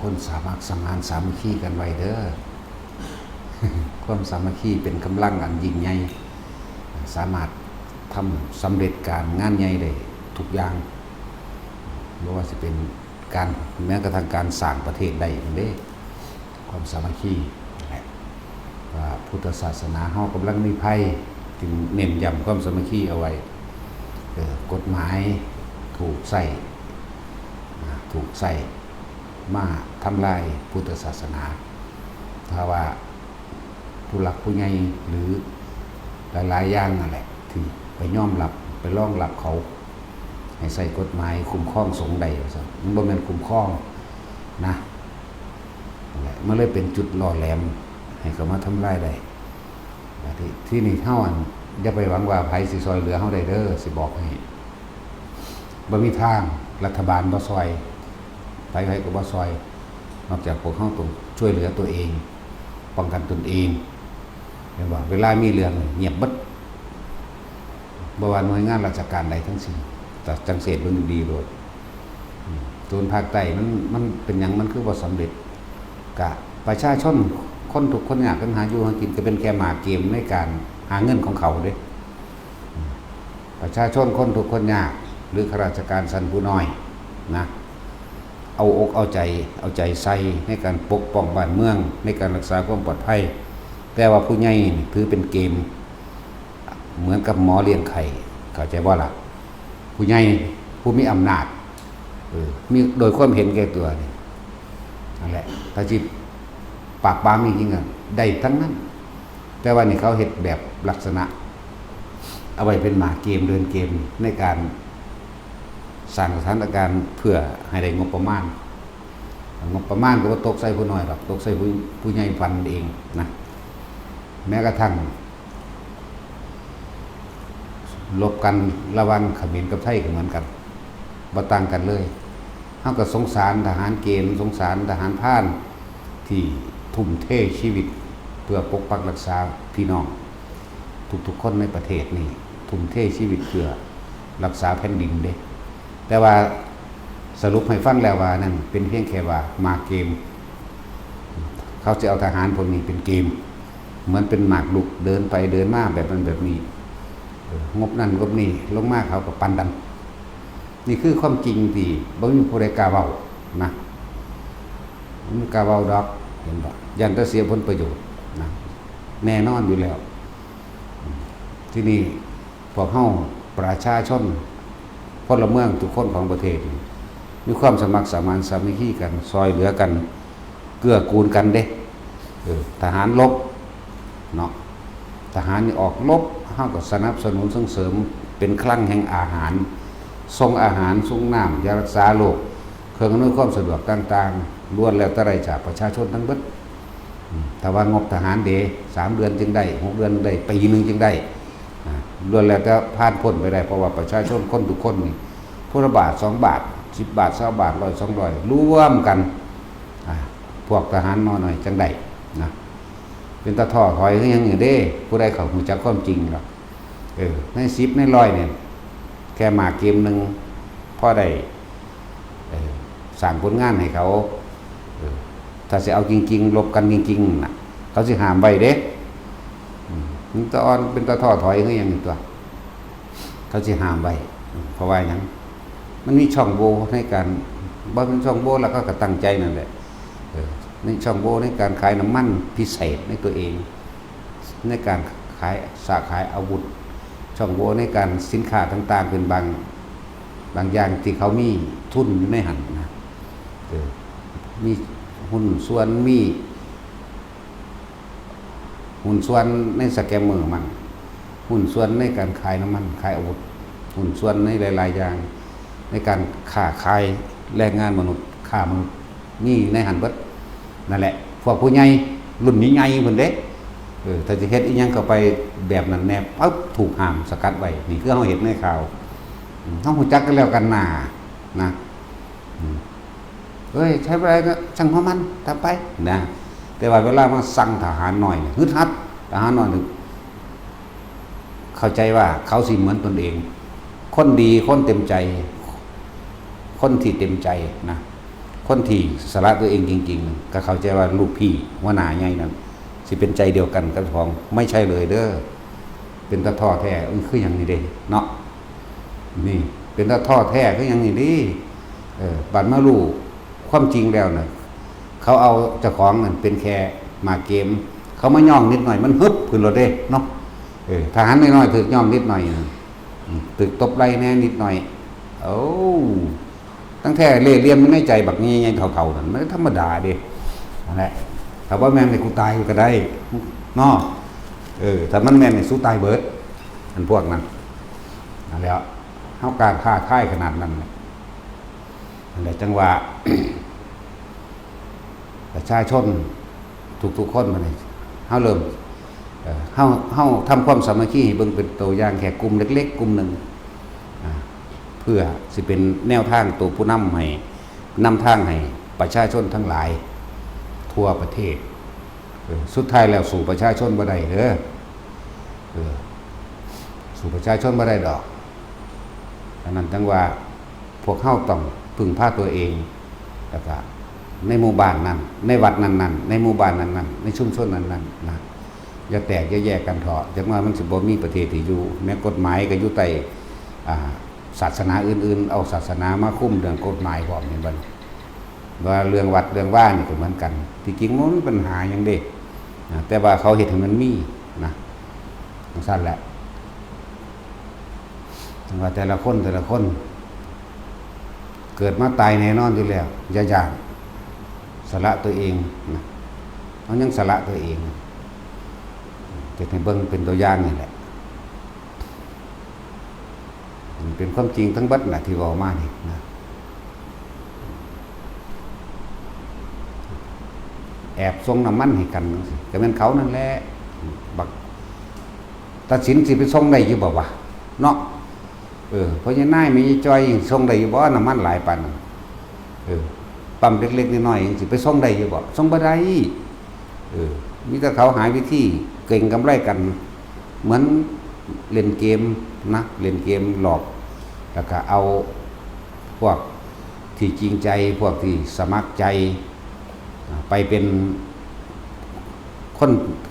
คนสามัคคีสมานสามัคคีกันไว้เด้อ ความสามัคคีเป็นกำลังอันยิ่งใหญ่สามารถทำสำเร็จการงานใหญ่ได้ทุกอย่างไม่ว่าจะเป็นการแม้กระทั่งการสร้างประเทศได้เด้ความสามัคคีว่าพุทธศาสนาเฮากำลังมีภัยจึงเน้นย้ำความสามัคคีเอาไว้กฎหมายถูกใส่มาทำลายพุทธศาสนาถ้าว่าผู้หลักผู้ใหญ่หรือหลายๆอย่างนั่นแหละที่ไปยอมรับไปรองรับเขาให้ใส่กฎหมายคุ้มครองสงฆ์ใดมันบ่แม่นคุ้มครองนะมันเลยเป็นจุดหล่อแหลมให้เขามาทำลายได้ที่นี่เฮาอย่าไปหวังว่าไผสิซอยเหลือเฮาได้เด้อสิบอกให้บ่มีทางรัฐบาลบ่ซอยไผก็บ่ซอยนอกจากพวกเฮาต้องช่วยเหลือตัวเองป้องกันตนเองเห็นบ่เวลามีเรื่องเงียบเบิดบ่ว่าหน่วยงานราชการใดทั้งสิ้นแต่จังเสดเบิ่งดีโลดโซนภาคใต้มันเป็นหยังมันคือบ่สำเร็จกะประชาชนคนทุกคนอยากกันหาอยู่หากินก็เป็นแค่หมากเกมในการหาเงินของเขาเด้ประชาชนคนทุกคนยากหรือข้าราชการชั้นผู้น้อยนะเอาอกเอาใจใส่ในการปกป้องบ้านเมืองในการรักษาความปลอดภัยแต่ว่าผู้ใหญ่ถือเป็นเกมเหมือนกับหมอเลี้ยงไข่เข้าใจบ่ล่ะผู้ใหญ่ผู้มีอำนาจมีโดยความเห็นแก่ตัวนี่นั่นแหละถ้าจิตปากปามจริงๆได้ทั้งนั้นแต่ว่านี่เขาเฮ็ดแบบลักษณะเอาไว้เป็นหมาเกมเดินเกมในการสร้างสถานการณ์เพื่อให้ได้งบประมาณก็ว่าตกใส่ผู้น้อยหรอกตกใส่ผู้ใหญ่ฟันเองนะแม้กระทั่งลบกันระหว่างเขมรกับไทยก็เหมือนกันบ่ต่างกันเลยเฮาก็สงสารทหารเกณฑ์สงสารทหารพรานที่ทุ่มเทชีวิตเพื่อปกปักรักษาพี่น้องทุกๆคนในประเทศนี่ทุ่มเทชีวิตเพื่อรักษาแผ่นดินเด้แต่ว่าสรุปให้ฟังแล้วว่านั่นเป็นเพียงแค่ว่ามาเกมเขาจะเอาทหารพวกนี้เป็นเกมเหมือนเป็นหมากลุกเดินไปเดินมาแบบนั้นแบบนี้งบนั่นงบนี้ลงมาเขาก็ปันดันนี่คือความจริงที่บ่มีผู้ใดกล้าเว้านะมันกล้าเว้าดอกเห็นบ่ยันแต่เสียผลประโยชน์นะแน่นอนอยู่แล้วที่นี่พวกเฮาประชาชนพลเมืองทุกคนของประเทศมีความสมัครสมานสามัคคีกันซอยเหลือกันเกื้อกูลกันเด้ทหารรบเนาะทหารนี่ออกรบเฮาก็สนับสนุนส่งเสริมเป็นคลังแห่งอาหารส่งอาหารส่งน้ำยารักษาโรคเครื่องอำนวยความสะดวกต่างๆล้วนแล้วแต่ได้จากประชาชนทั้งเบิดแต่ว่างบทหารเด3 เดือนจึงได้6 เดือนได้ปีนึงจึงได้ล้วนแล้วแต่ผ่านพ้นไปได้เพราะว่าประชาชนคนทุกคนนี่ผู้ละบาท2 บาท10 บาท20 บาท100 200ร่วมกันพวกทหารน้อยหน่อยจังได้นะเป็นตะท่อถอยคือหยังเด้ผู้ใดเขารู้จักความจริงหรอกใน10ใน100เนี่ยแค่หมากเกมนึงพอได้สร้างผลงานให้เขาถ้าสิเอาจริงๆลบกันจริงๆน่ะเขาสิห้ามไว้เด้มันตะอ่อนเป็นตะท่อถอยคือหยังตัวเขาสิห้ามไว้เพราะว่าหยังมันมีช่องโหว่ในการบ่เป็นช่องโหว่แล้วก็ตั้งใจนั่นแหละในช่องโหว่ในการขายน้ำมันพิเศษในตัวเองในการขายอาวุธช่องโหว่ในการสินค้าต่างๆเป็นบางอย่างที่เขามีทุนอยู่ในหันนะมีหุ้นส่วนมีหุ้นส่วนในสแกมเมอร์มันหุ้นส่วนในการขายน้ำมันขายอาวุธหุ้นส่วนในหลายๆอย่างในการค้าขายแรงงานมนุษย์ค้ามนุษย์นี่ในหันเบิดนั่นแหละพวกผู้ใหญ่รุ่นใหญ่ๆเพิ่นเด้ถ้าจะเฮ็ดอีหยังเข้าไปแบบนั้นแนบปั๊บถูกห้ามสกัดไว้นี่คือเฮาเห็นในข่าวเฮาฮู้จักกันแล้วกันหน้านะใช้อะไรก็ช่างของมันทำไปนะแต่ว่าเวลามาสั่งทหารหน่อยฮึดฮัดทหารหน่อยนึงเข้าใจว่าเขาสิเหมือนตนเองคนดีคนเต็มใจคนที่เต็มใจนะค คนที่สละตัวเองจริงๆก็เข้าใจว่าลูกพี่หัวหน้าใหญ่นั้นสิเป็นใจเดียวกันกับของไม่ใช่เลยเด้อเป็นตะท่อแท้คืออย่างนี้เด้เนาะนี่เป็นตะท่อแท้คืออย่างนี้ดิบัดมารู้ความจริงแล้วน่ะเขาเอาเจ้าของนั่นเป็นแค่มาเกมเขามาย่องนิดหน่อยมันฮึบขึ้นรถเด้เนาะทหารน้อยๆถึกย่องนิดหน่อยถึกตบไหล่แน่นิดหน่อยโอ้ตั้งแต่เล่เรียนมันในใจบักนี้ไงเท่าๆนั่นมันธรรมดาเด้นั่นแหละถ้าว่าแม่นให้กูตายก็ได้เนาะถ้ามันแม่นให้สู้ตายเบิดอันพวกนั้นนั่นแหละเฮาการฆ่าค่ายขนาดนั้นนั่นแหละจังหวะ ประชาชนทุกๆคนมาเนี่ยเฮาเริ่มเฮาทำความสามัคคีให้เบิ่งเป็นตัวอย่างแค่กลุ่มเล็กๆกลุ่มหนึ่งเพื่อสิเป็นแนวทางตัวผู้นำให้นำทางให้ประชาชนทั้งหลายทั่วประเทศสุดท้ายแล้วสู่ประชาชนบ่ได้เด้อสู่ประชาชนบ่ได้ดอกอันนั้นจังว่าพวกเฮาต้องพึ่งพาตัวเองแล้วก็ในหมู่บ้านนั้นในวัดนั้นๆในหมู่บ้านนั้นๆในชุมชนนั้นๆนะอย่าแตกอย่าแยกกันเถาะจังว่ามันสิบ่มีประเทศที่อยู่แม้กฎหมายก็อยู่ใต้ศาสนาอื่นๆเอาศาสนามาคุมเรื่องกฎหมายพร้อมนี่บัดว่าเรื่องวัดเรื่องว่านี่ก็เหมือนกันที่จริงมันมีปัญหาหยังเด้แต่ว่าเขาเฮ็ดให้มันมีนะจังซั่นแหละจังว่าแต่ละคนเกิดมาตายแน่นอนอยู่แล้วอย่าย่างสละตัวเองนะเขายังสละตัวเองเก็บให้เบิ่งเป็นตัวอย่างนี่แหละมันเป็นความจริงทั้งบัดน่ะที่เว้ามานี่นะแอบส่งน้ำมันให้กันก็แม่นเขานั่นแหละบักตัดสินสิไปส่งได้อยู่บ่วะเนาะเพราะยังนายมีจอยส่งได้อยู่บ่น้ำมันหลายปานนั้นปั๊มเล็กๆน้อยๆสิไปส่งได้อยู่บ่ส่งบ่ได้มีแต่เขาหาวิธีเก่งกำไรกันเหมือนเล่นเกมนะเล่นเกมหลอกแล้วก็เอาพวกที่จริงใจพวกที่สมัครใจไปเป็น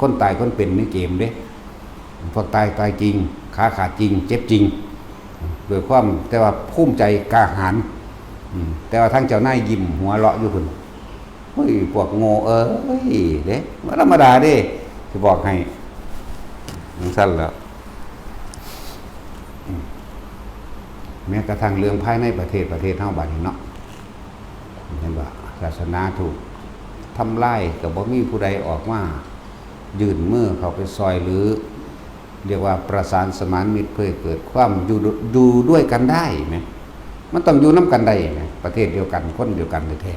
คนตายคนเป็นในเกมเด้พวกตายจริงขาขาดจริงเจ็บจริงโดยความแต่ว่าภูมิใจกล้าหาญแต่ว่าทั้งเจ้านายยิ้มหัวเราะอยู่พุ่นเฮ้ยพวกโง่เด้มันธรรมดาเด้สิบอกให้สั้นแล้วแม้กระทั่งเรื่องภายในประเทศเฮาบัดนี้เนาะเห็นว่าศาสนาถูกทำลายก็บ่มีผู้ใดออกมายื่นมือเข้าไปซอยหรือเรียกว่าประสานสมานมิตรเพื่อเกิดความอยู่ด้วยกันได้ไหมมันต้องอยู่น้ำกันได้ไหมประเทศเดียวกันคนเดียวกันแท้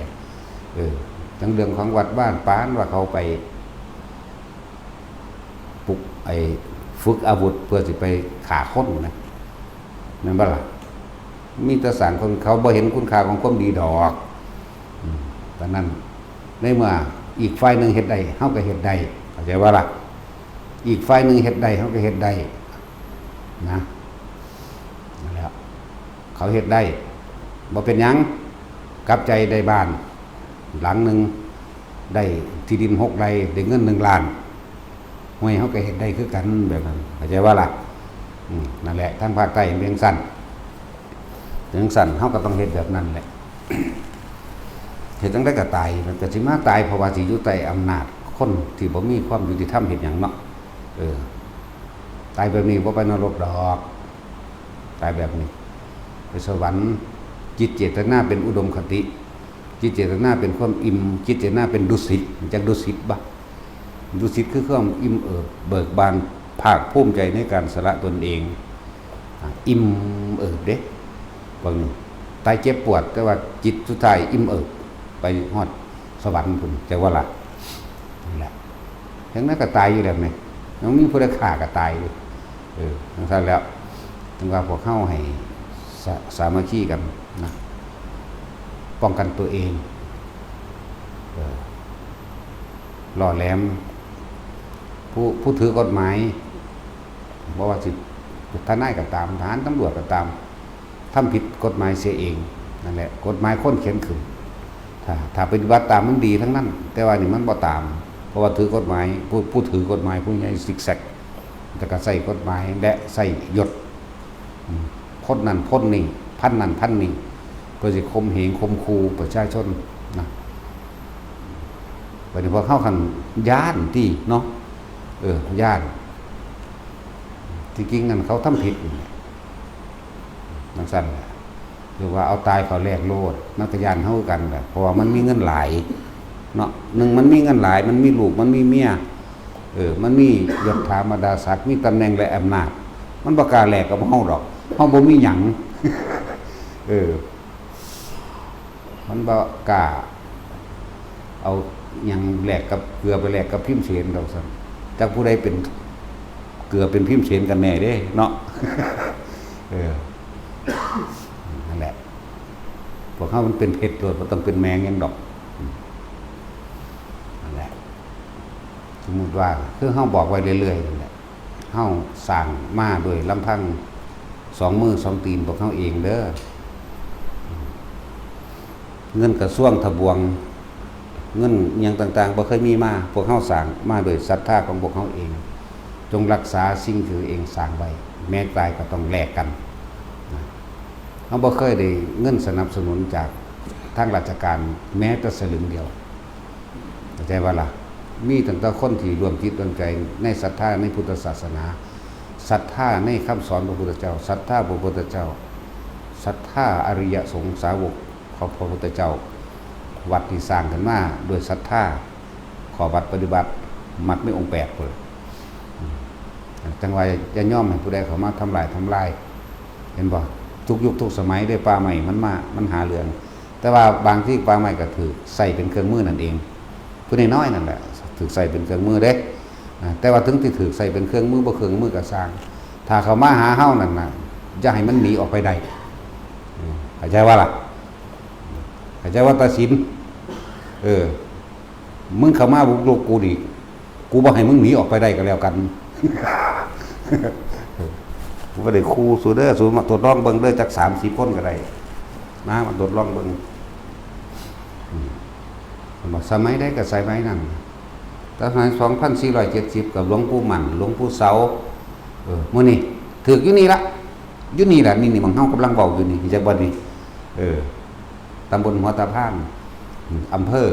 ทั้งเรื่องของวัดบ้านป้านว่าเขาไปปลุกฝึกอาวุธเพื่อสิไปฆ่าคนนะนั่นบ่ล่ะมีแต่สารคนเขาบ่เห็นคุณค่าของความดีดอกตอนนั้นในเมื่ออีกฝ่ายหนึ่งเฮ็ดได้เฮาก็เฮ็ดได้เข้าใจว่าล่ะอีกฝ่ายหนึ่งเฮ็ดได้เฮาก็เฮ็ดได้นะนั่นแหละเขาเฮ็ดได้บ่เป็นหยังกลับใจได้บ้านหลังหนึ่งได้ที่ดิน6 ไร่ได้เงิน1 ล้านห้วยเฮาก็เฮ็ดได้คือกันแบบนั้นเข้าใจว่าล่ะนั่นแหละทางภาคใต้เพียงสั้นถึงสั้นเฮาก็ต้องเฮ็ดแบบนั้นแหละเฮ็ดจังได๋ก็ตายมันก็สิมาตายเพราะว่าสิอยู่ใต้อำนาจคนที่บ่มีความยุติธรรมเฮ็ดหยังเนาะตายแบบนี้บ่ไปนรกดอกตายแบบนี้ไปสวรรค์จิตเจตนาเป็นอุดมคติจิตเจตนาเป็นความอิ่มจิตเจตนาเป็นดุสิตจักดุสิตบ่ดุสิตคือความอิ่มเบิกบานภาคภูมิใจในการสละตนเองอิ่มเด้บางตายเจ็บปวดแต่ว่าจิตสุดท้ายอิ่มไปฮอดสวรรค์พุ่นแต่ว่าล่ะนั่นแหละทั้งนั้นก็ตายอยู่แล้วนี่น้องมีผู้ใดฆ่าก็ตายอยู่ทั้งนั้นแล้วถึงว่าพวกเฮาให้สามัคคีกันนะป้องกันตัวเองล่อแหลมผู้ถือกฎหมายบ่ว่าสิทนายก็ตามทหารตำรวจก็ตามทำผิดกฎหมายเสียเองนั่นแหละกฎหมายคนเขียนขึ้น ถ้าปฏิบัติตามมันดีทั้งนั้นแต่ว่านี่มันบ่ตามเพราะว่าถือกฎหมายผู้ถือกฎหมายผู้ใหญ่ซิกแซกแต่ก็ใส่กฎหมายและใส่ยศพ้นนั่นพ้นนี่พันนั่นพันนี่เพื่อสิข่มเหงข่มคูประชาชนนะวันนี้พอเข้าขันย่านที่เนาะย่านที่จริงนั่นเขาทำผิดนั่นสั้นแหละหรือว่าเอาตายเขาแลกโลดนักยานเท่ากันแหละเพราะว่ามันมีเงินหลายเนาะหนึ่งมันมีเงินหลายมันมีลูกมันมีเมียมันมียศถาบรรดาศักดิ์มีตำแหน่งและอำนาจมันประกาศแลกกับเฮาดอกเฮาบ่มีหยังมันบ่กล้าเอาหยังแลกกับเกลือไปแลกกับพิมพ์เสนดอกซั่นจักผู้ใดเป็นเกลือเป็นพิมพ์เสนกันแน่เด้เนาะนั่นแหละพวกเขามันเป็นเพชรโดยมันต้องเป็นแมงยังดอกนั่นแหละสมมติว่าคือเขาบอกไว้เรื่อยๆนั่นแหละเขาสั่งมาโดยลำพัง2 มือ 2 ตีนพวกเขาเองเด้อเงินกระทรวงทบวงเงินอย่างต่างๆบ่เคยมีมาพวกเขาสั่งมาโดยศรัทธาของพวกเขาเองจงรักษาสิ่งที่เองสั่งไว้แม้ตายก็ต้องแลกกันเขาบ่เคยได้เงินสนับสนุนจากทางราชการแม้แต่สลึงเดียวเข้าใจว่าล่ะมีตั้งแต่คนที่รวมจิตรวมใจในศรัทธาในพุทธศาสนาศรัทธาในคำสอนพระพุทธเจ้าศรัทธาพระพุทธเจ้าศรัทธาอริยสงฆ์สาวกของพระพุทธเจ้าวัดที่สร้างขึ้นมาโดยศรัทธาขอวัดปฏิบัติมัดไม่องค์8เลยจังหวะจะย่อมให้ผู้ใดเขามาทำลายเห็นบ่ทุกยุคทุกสมัยด้วยปลาใหม่มันหาเรื่องแต่ว่าบางที่ปลาใหม่ก็ถือใส่เป็นเครื่องมือนั่นเองผู้น้อยนั่นแหละถือใส่เป็นเครื่องมือเด้แต่ว่าถึงที่ถือใส่เป็นเครื่องมือบ่เครื่องมือก็สร้างถ้าเขามาหาเฮานั่นน่ะจะให้มันหนีออกไปได้เข้าใจว่าล่ะเข้าใจว่าตัดสินมึงเข้ามาบุกรุกกูดิกูบ่ให้มึงหนีออกไปได้ก็แล้วกันกูก็ได้ครูสูเด้อสูมาตรวจลองเบิ่งเด้อจัก30 คนก็ได้นะมาตรวจลองเบิ่งสมัยได้ก็สมัยนั้นตั้งแต่2470กับหลวงปู่หมั่นหลวงปู่เสามื้อนี้ถูกอยู่นี่ละนี่มันเฮากำลังเว้าอยู่นี่จักบ่นี่ตำบลหัวตะพานอำเภอ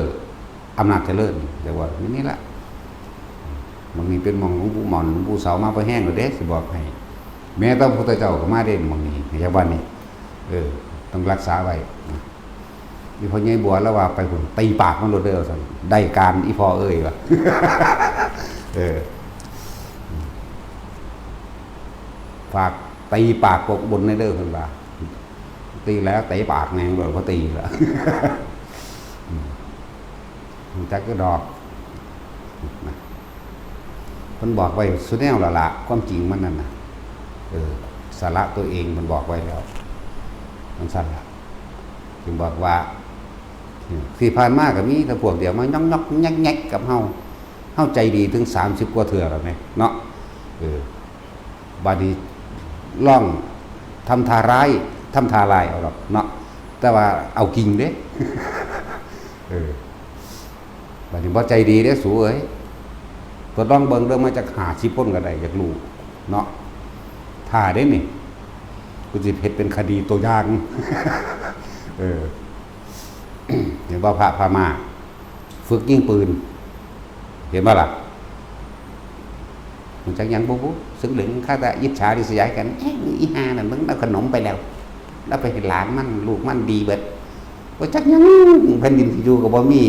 อำนาจเจริญจังหวัดนี่ละมันมีเป็นหม่องหลวงปู่หม่อนหลวงปู่เสามาบ่แห้งแล้วเด้สิบอกให้แม้แต่พระพุทธเจ้าก็มาได้หม่องนี้จังหวัดนี้ต้องรักษาไว้อีพ่อใหญ่บัวแล้วว่าไปพุ่นตีปากมันโลดเด้อซั่นได้การอีพ่อเอ้ยว่ะฝากตีปากปกบนในเด้อเพิ่นว่าตีแล้วเตะปากแม่งเลยพอตีแล้วจักก็ดอกมันบอกไว้สุดแนวละความจริงมันนั่นนะสาระตัวเองมันบอกไว้แล้วมันสั้นละจึงบอกว่าที่ผ่านมากับมีแต่พวกเดียวมาย่องแงกกับเฮาใจดีถึง30 กว่าเถื่อแล้วไหมเนาะบาดีล่องทำทาร้ายทำทาลายเอาหรอกเนาะแต่ว่าเอากิ่งเด้บาดนี้บ่ใจดีเด้สูเอ้ยก็ต้องเบิ่งเรื่องมาจาก50 คนก็ได้อยากรู้เนาะท่าเด้นี่กูสิเฮ็ดเป็นคดีตัวอย่างอย่างว่าพระพม่าฝึกยิงปืนเห็นบ่ล่ะมันจักยังบ่ซึ่งเหลืองข้าแต่ยิจฉาริษยากันอีห่านั่นมึงเอาขนมไปแล้วไปเห็นหลานมันลูกมันดีเบิดบ่จักยังแผ่นดินสิอยู่ก็บ่มี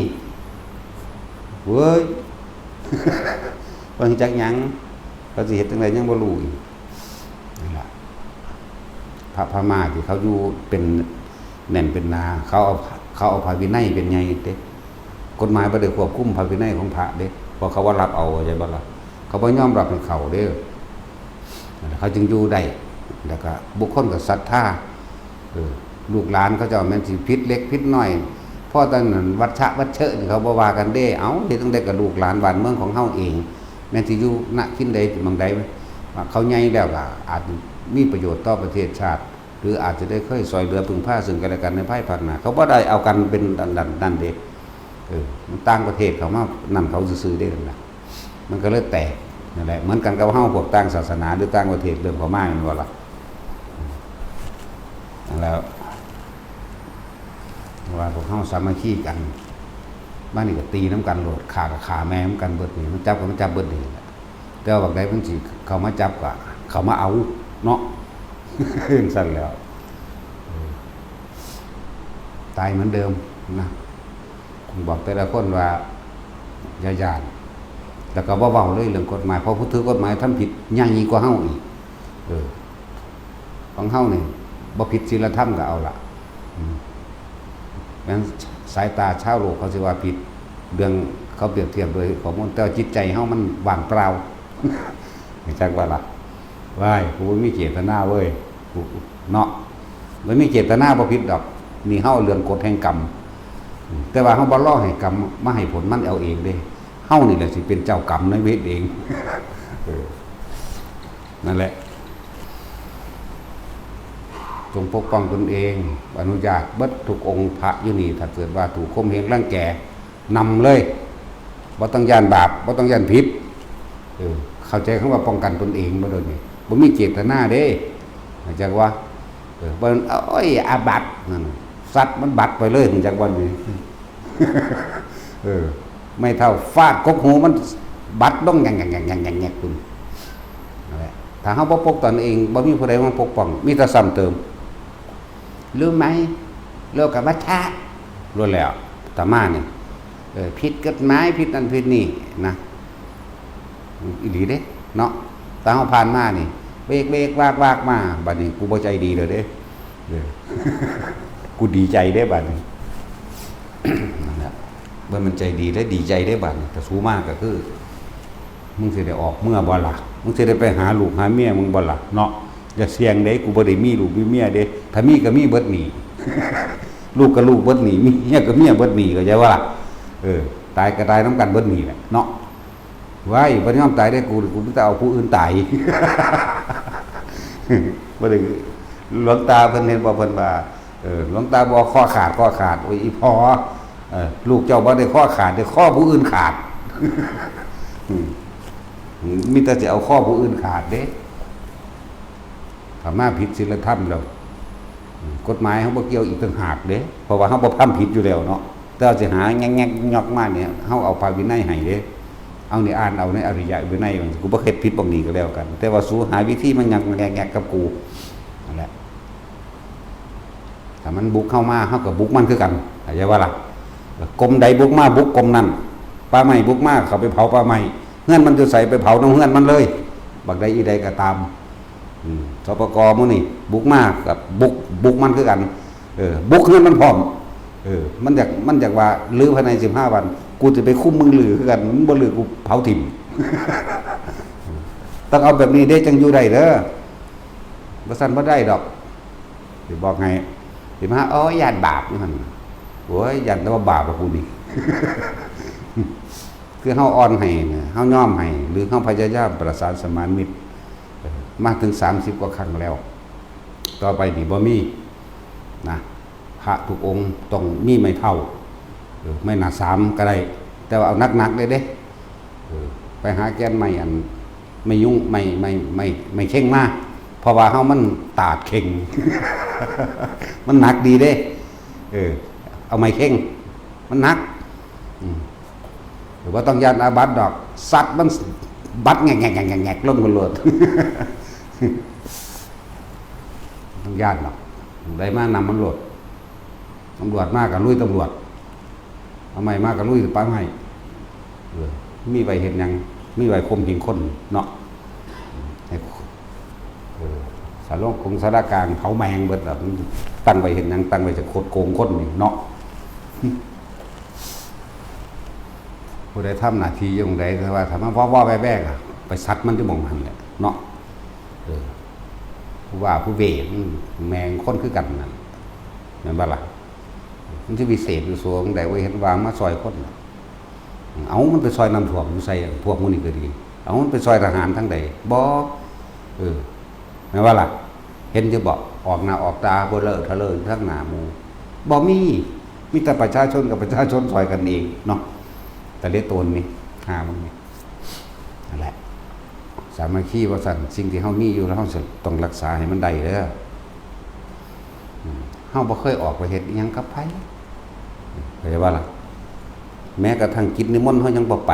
เว้ยบ่จักยังเขาสิเฮ็ดจังไดยังบ่รู้นั่นล่ะพระพม่าที่เขาอยู่เป็นแน่นเป็นนาเขาเอาพระวินัยเป็นไงเด้กฎหมายบ่ได้ควบคุมพระวินัยของพระเด้เพราะเขาว่ารับเอาใช่บ่ล่ะเขาบ่ยอมรับให้เขาเด้อเขาจึงอยู่ได้แล้วก็บุคคลก็ศรัทธาลูกหลานเขาเจ้าแม่นสิผิดเล็กผิดน้อยพ่อตอนนั้นวัดชะวัดเชอะนี่เขาบ่ว่ากันเด้เอ้าเฮ็ดจังได๋กับลูกหลานบ้านเมืองของเฮาเองแม้นสิอยู่ณคินใดบางใดเขาใหญ่แล้วก็อาจมีประโยชน์ต่อประเทศชาติ หรืออาจจะได้เคยซอยเรือพึ่งผ้าซึ่งกันและกันในภายภาคหน้าเขาบ่ได้เอากันเป็นนั่นเด้มันต่างประเทศเขามานั่นเขาซื่อๆได้นั่นแหละมันก็เลยแตกนั่นแหละเหมือนกันกับเฮาพวกต่างศาสนาหรือต่างประเทศเรื่องเขามาแม่นบ่ล่ะแล้วว่าพวกเฮาสามัคคีกันบ้านนี่ก็ตีน้ำกันโหลดขากับขาแม่น้ำกันเบิดนี่มันจับกับมันจับเบิดนี่แหละแต่ว่าบางใดบางทีเขามาจับก็เขามาเอาเนาะ สั่นแล้วตายเหมือนเดิมนะผมบอกแต่ละคนว่าอย่าหยาดแล้วก็เบาๆเลยเรื่องกฎหมายเพราะผู้ถือกฎหมายทำผิดใหญ่ยิ่งกว่าเฮาอีกของเฮานี่บ่ผิดศีลธรรมก็เอาล่ะงั้นสายตาชาวโลกเขาสิว่าผิดเรื่องเขาเปรียบเทียบโดยข้อมูลแต่จิตใจเฮามันว่างเปล่าไม่จักว่าล่ะว้ายกูบ่มีเจตนาเว้ยเนาะบ่มีเจตนาบ่ผิดดอกนี่เฮาเรื่องกฎแห่งกรรมแต่ว่าเฮาบ่รอให้กรรมมาให้ผลมันเอาเองเด้เฮานี่แหละสิเป็นเจ้ากรรมในเวทเองนั่นแหละจงปกป้องตนเองอนุญาตเบิดทุกองค์พระอยู่นี่ถ้าเกิดว่าถูกข่มเหงรังแกนำเลยบ่ต้องย่านบาปบ่ต้องย่านผิดเข้าใจคำว่าป้องกันตนเองบ่โดนนี่บ่มีเจตนาเด้จักว่าเบิ่งโอ้ยอาบัตินั่นสัตว์มันบัดไปเลยจักว่านี่ไม่เท่าฟาดกกหูมันบัดต้องแงกๆๆๆคุณนั่นแหละถ้าเฮาบ่ปกป้องตนเองบ่มีผู้ใดมาปกป้องมีแต่ซ้ำเติมรู้ไหมโลกวัฏฏะรู้แล้วตามานี่ผิดกฎหมายผิดนั่นผิดนี่นะอีหลีเด้เนาะตาเฮาผ่านมานี่เบรกวากมาบัดนี้กูบ่ใจดีเลยเด้กูดีใจได้บัดนี้นั่นแหละเมื่อมันใจดีและดีใจได้บัดนี้แต่สู้มากก็คือมึงสิได้ออกเมื่อบ่ล่ะมึงสิได้ไปหาลูกหาเมียมึงบ่ล่ะเนาะอย่าเสี่ยงเด้กูบ่ได้มีลูกมีเมียเด้ถ้ามีก็มีเบิดหนีลูกก็ลูกเบิดหนีเมียก็เมียเบิดหนีก็ใจว่าล่ะตายก็ตายน้ำกันเบิดหนีแหละเนาะไว้บ่ยอมตายได้กูจะเอาผู้อื่นตายบ่ได้หลวงตาเพิ่นเห็นบ่เพิ่นว่าหลวงตาบ่ข้อขาดโอ้ยอีพอลูกเจ้าบ่ได้ข้อขาดได้ข้อผู้อื่นขาดมีแต่จะเอาข้อผู้อื่นขาดเด้ถ้ามาผิดศีลธรรมแล้วกฎหมายเฮาบ่เกี่ยวอีกต่างหากเด้เพราะว่าเฮาบ่ทำผิดอยู่แล้วเนาะแต่สิหาแงกๆยอกมาเนี่ยเฮาเอาพระวินัยให้เด้เอานี่อ่านเอาในอริยวินัยกูบ่เฮ็ดผิดบ่นี้ก็แล้วกันแต่ว่าสู้หาวิธีมันยังแงกๆกับกูนั่นแหละถ้ามันบุกเข้ามาเฮาก็บุกมันคือกันเข้าใจว่าล่ะกรมใดบุกมาบุกกรมนั้นป่าไม้บุกมาเขาไปเผาป่าไม้เฮือนมันจะใส่ไปเผาน้ำเฮือนมันเลยบักใดอีใดก็ตามสปกมื้อนี่บุกมากับบุกมันคือกันบุกเฮือนมันพร้อมมันอยากว่าลื้อภายใน15วันกูจะไปคุมมึงลือคือกันมึงบ่ลือกูเผาถิ่ม ต้องเอาแบบนี้เด้จังอยู่ได้เด้อบ่ซั่นบ่ได้ดอกสิบอกให้สิมาญาติบาปนี่มันโอ้ยญาติแต่ว่าบาปกับกูนี่ คือเฮาอ่อนให้เฮายอมให้หรือเฮาพยายามประสานสมานมิตรมาถึง30กว่าครั้งแล้วต่อไปนี่บ่มีนะพระทุกองค์ต้องมีไม่เท่าไม่หนา3ก็ได้แต่ว่าเอานักๆเด้ไปหาแก้นใหม่อันไม่ยุ่งไม่เข่งมากเพราะว่าเฮามันตาดเข่ง มันหนักดีเด้เอาไม่เข่งมันหนักหรือว่าต้องยานอาบัติดอกสัตว์มันบัดแงกลงกันโลด ต้องยานหรอกได้มานำมันโลดตำรวจมากกับลุยตำรวจเอาไม่มากกับลุยป้าไม่มีใบเห็นยังมีใบคมหิงคนเนาะสารคงสารกลางเผาแมงเบิดแบบตั้งใบเห็นยังตั้งใบจะโคตรโกงคนนี่เนาะผู้ใดทำหน้าที่อย่างใดแต่ว่าถ้ามันว่าแบ๊กไปซัดมันจะมองหันแหละเนาะผู้ว่าผู้เวรแมงคนคือกันนั่นเห็นบ่ล่ะมันจะวิเศษอยู่สูงแต่ว่าเห็นวางมาซอยคนเอามันไปซอยน้ำท่วมอยู่ใส่พวกมันนี่ก็ดีเอามันไปซอยทหารทั้งใดบ่แม่ว่าล่ะเห็นจะบอก ออกหน้าออกตาบ่เลอะทะเลทั้งหน้าหมู่บ่มีแต่ประชาชนกับประชาชนซอยกันเองเนาะแต่เละตนนี่หามันนี่นั่นแหละสามัคคีว่าสั่นสิ่งที่เฮามีอยู่แล้วเฮาต้องรักษาให้มันได้เด้อเฮาบ่เคยออกไปเฮ็ดอิหยังกับไผเข้าใจว่าล่ะแม้กระทั่งกิจนิมนต์เฮายังบ่ไป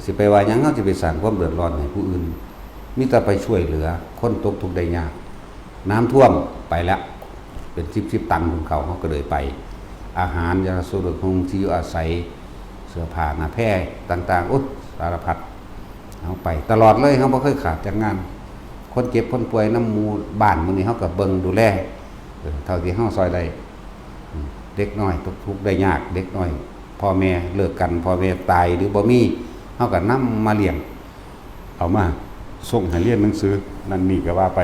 สิไปว่าหยังเฮาสิไปสร้างความเดือดร้อนให้ผู้อื่นมีแต่ไปช่วยเหลือคนตกทุกข์ได้ยากน้ำท่วมไปแล้วเป็น10ตันของเขาก็เลยไปอาหารยาสูบคงที่อยู่อาศัยเสื้อผ้าหน้าแพร่ต่างๆสารพัดเอาไปตลอดเลยเขาบ่เคยขาดจากงานคนเจ็บคนป่วยน้ำมูบ้านมื้อนี้เขาก็เบิ่งดูแลเท่าที่เฮาซอยได้เด็กน้อยตกทุกข์ได้ยากเด็กน้อยพ่อแม่เลิกกันพ่อแม่ตายหรือบ่มีเฮาก็นำมาเลี้ยงเอามาส่งให้เรียนหนังสือนั่นนี่ก็ว่าไป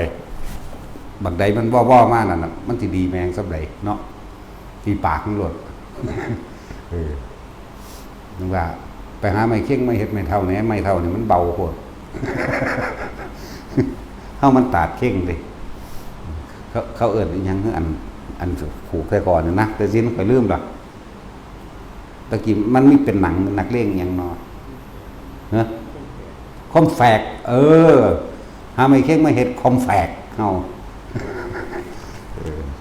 บักใดมันว่อๆมานั่นน่ะมันสิดีแมงซำใดเนาะที่ปากมันโลดนึกว่าไปหาไม้เข่งไม้เฮ็ดไม้เท่าแหนไม้เท่านี่มันเบาโพดเฮามันตาดเข่งเด้เขาเอิ้นอีหยังคืออันผูกแต่ก่อนนี่นะแต่สิมันก็ลืมดอกตะกี้มันมีเป็นหนังนักเลงหยังเนาะฮะคอมแฟกหาไม้เข่งไม้เฮ็ดคอมแฟกเฮา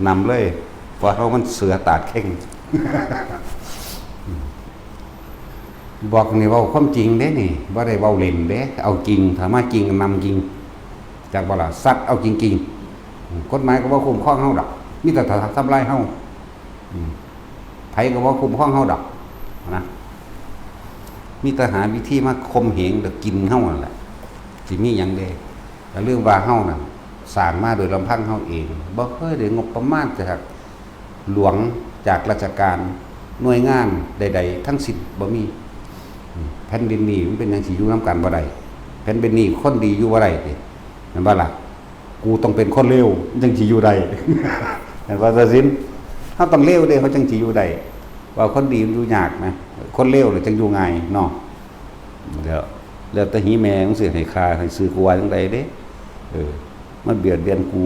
นำเลยเพราะเขามันเสือตาดเข่งบอกนี่เว้าความจริงเด้นี่บ่ได้เว้าเล่นเด้เอาจริงถ้ามาจริงนำจริงจากบ่ล่ะสัตว์เอาจริงๆกฎหมายก็บ่คุ้มครองเฮาดอกมีแต่ทำลายเฮาไผก็บ่คุ้มครองเฮาดอกนะมีแต่หาวิธีมาข่มเหงแล้วกินเฮานั่นแหละสิมีหยังเด้แต่เรื่องว่าเฮานั่นสร้างมาโดยลำพังเฮาเองบ่เคยได้งบประมาณจากหลวงจากราชการหน่วยงานใดๆทั้งสิ้นบ่มีแผ่นดินนี้มันเป็นจังสิอยู่นํกันบ่ได้แผ่นดินนี้คนดีอยู่บ่ได้ติแม่นบ่ล่ะกูต้องเป็นคนเลวจังสิอยู่ได้แม่นบ่ซะสินเฮาต้องเลวเด้เขาจังสิอยู่ได้ว่าคนดีมันอยู่ยากนะคนเลวเลยจังอยู่ง่ายเนาะแล้วแต่หีแม่มันสิให้ค่าให้ซื้อกูว่าจังไดเด้มันเบียดเบียนกู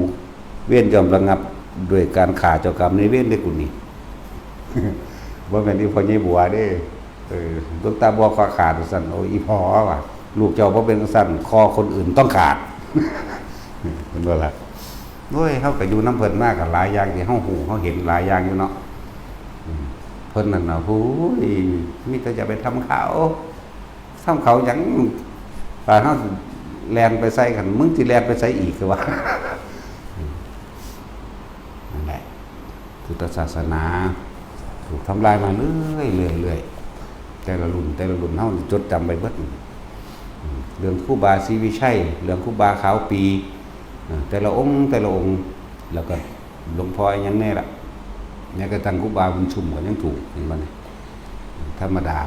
เว้นยอมระงับด้วยการฆ่าเจ้ากรรมในเว้นได้กูนี่บ่แม่นอีพ่อใหญ่บัวเด้ดวงตาบัวคอขาดสั่นโอ้อีพ่อว่ะลูกเจ้าบ่เป็นสั่นคอคนอื่นต้องขาดเห็นบ่ล่ะโอ้ยเฮาก็อยู่นำเพิ่นมากก็หลายอย่างที่เฮาฮู้เฮาเห็นหลายอย่างอยู่เนาะเพิ่นนั่นน่ะโอ้ยมีแต่จะไปทำเขาหยังถ้าเฮาแล่นไปใส่กันมึงสิแล่นไปใส่อีกคือว่านั่นแหละพุทธศาสนาถูกทำลายมาเรื่อยแต่ละรุ่นเฮาจดจำไปเบิดเรื่องครูบาศรีวิชัยเรื่องครูบาขาวปีแต่ละองค์แล้วก็หลวงพ่อยังแน่ล่ะเนี่ยก็ตั้งครูบาบุญชุมก็ยังถูกเห็นบ่นี่ธรรมดา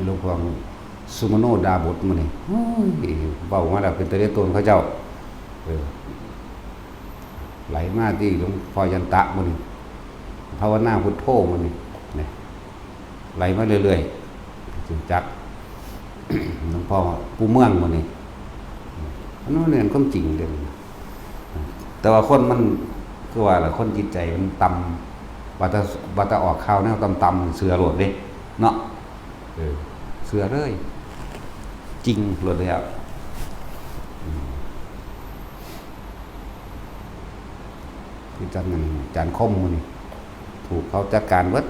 หลวงพ่อสุมโนดาบทมื้อนี่เว้ามาแล้วเป็นตะเลตนเขาเจ้าไหลมาที่หลวงพ่อยันตะมื้อนี่ภาวนาพุทโธมื้อนี่ไหลมาเรื่อยๆจึงจักหลวงพ่อปู่เมืองมื้อนี่อันนั้นเนี่ยความจริงเด้แต่ว่าคนมันคือว่าล่ะคนจิตใจมันต่ำว่าจะออกข่าวแนวต่ำๆเสือโลดเด้เนาะเสือเลยจริงโลดแล้วคือจันคมมื้อนี่ถูกเขาจัดการเบิด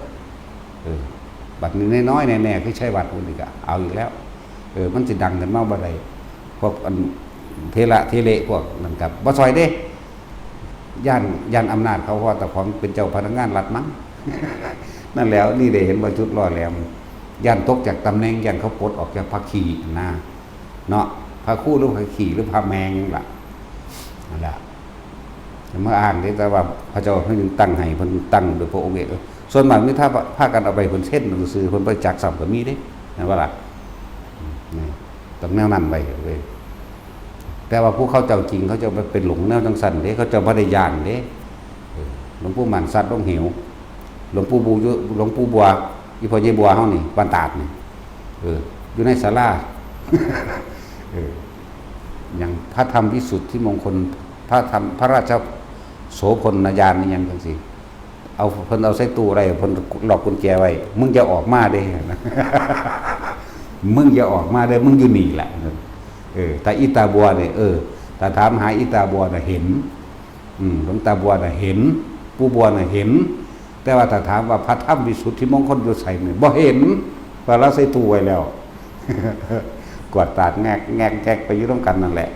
บัดนี้น้อยๆแน่ๆคือใช้วัดมื้อนี้ก็เอาอีกแล้วมันสิดังกันมาบ่ได้พวกอันเทเลพวกนั่นก็บ่ซอยเด้ย่านอำนาจเขาเพราะแต่ของเป็นเจ้าพนักงานรัฐมั้ง นั่นแล้วนี่ได้เห็นว่าชุดล่อแหลมย่านตกจากตำแหน่งย่านเขาปลดออกจากพระขี่นะเนาะพระคู่หรือพระขี่หรือพระแมงล่ะนั่นแหละเมื่ออ่านได้แต่ว่าพระเจ้าเพิ่นตั้งให้เพิ่นตั้งโดยพระองค์เองส่วนมากนี่ถ้าพากันเอาไปเพิ่นเช่นซื่อเพิ่นไปจักสัมก็มีเด้นั่นว่าล่ะนี่ต้องแนวนั้นไปเว้ยแต่ว่าผู้เขาเจ้าจริงเขาจะเป็นหลงแนวจังซั่นเด้เขาจะบ่ได้ย่านเด้หลวงปู่หมันสัตว์ลงเหวหลวงปู่บัวอีพ่อใหญ่บัวเฮานี่บ้านตาดนี่อยู่ในศาลาอย่างพระธรรมวิสุทธิมงคลพระธรรมพระราช โสพลญาณนี่ยังจังซี่เอาเพิ่นเอาใส่ตู้อะไรเพิ่นล็อกกุญแจไว้มึงจะออกมาเด้นะ มึงอย่าออกมาเด้มึงอยู่นี่แหละแต่อีตาบัวเนี่ยถ้าถามหาอีตาบัวน่ะเห็นหลวงตาบัวน่ะเห็นปู่บัวน่ะเห็นแต่ว่าถ้าถามว่าพระธรรมวิสุทธิมงคลอยู่ไสเนี่ยบ่เห็นเพราะเราใส่ตู้ไว้แล้ว กวาดตาดแงกแกกไปอยู่ร่วมกันนั่นแหละ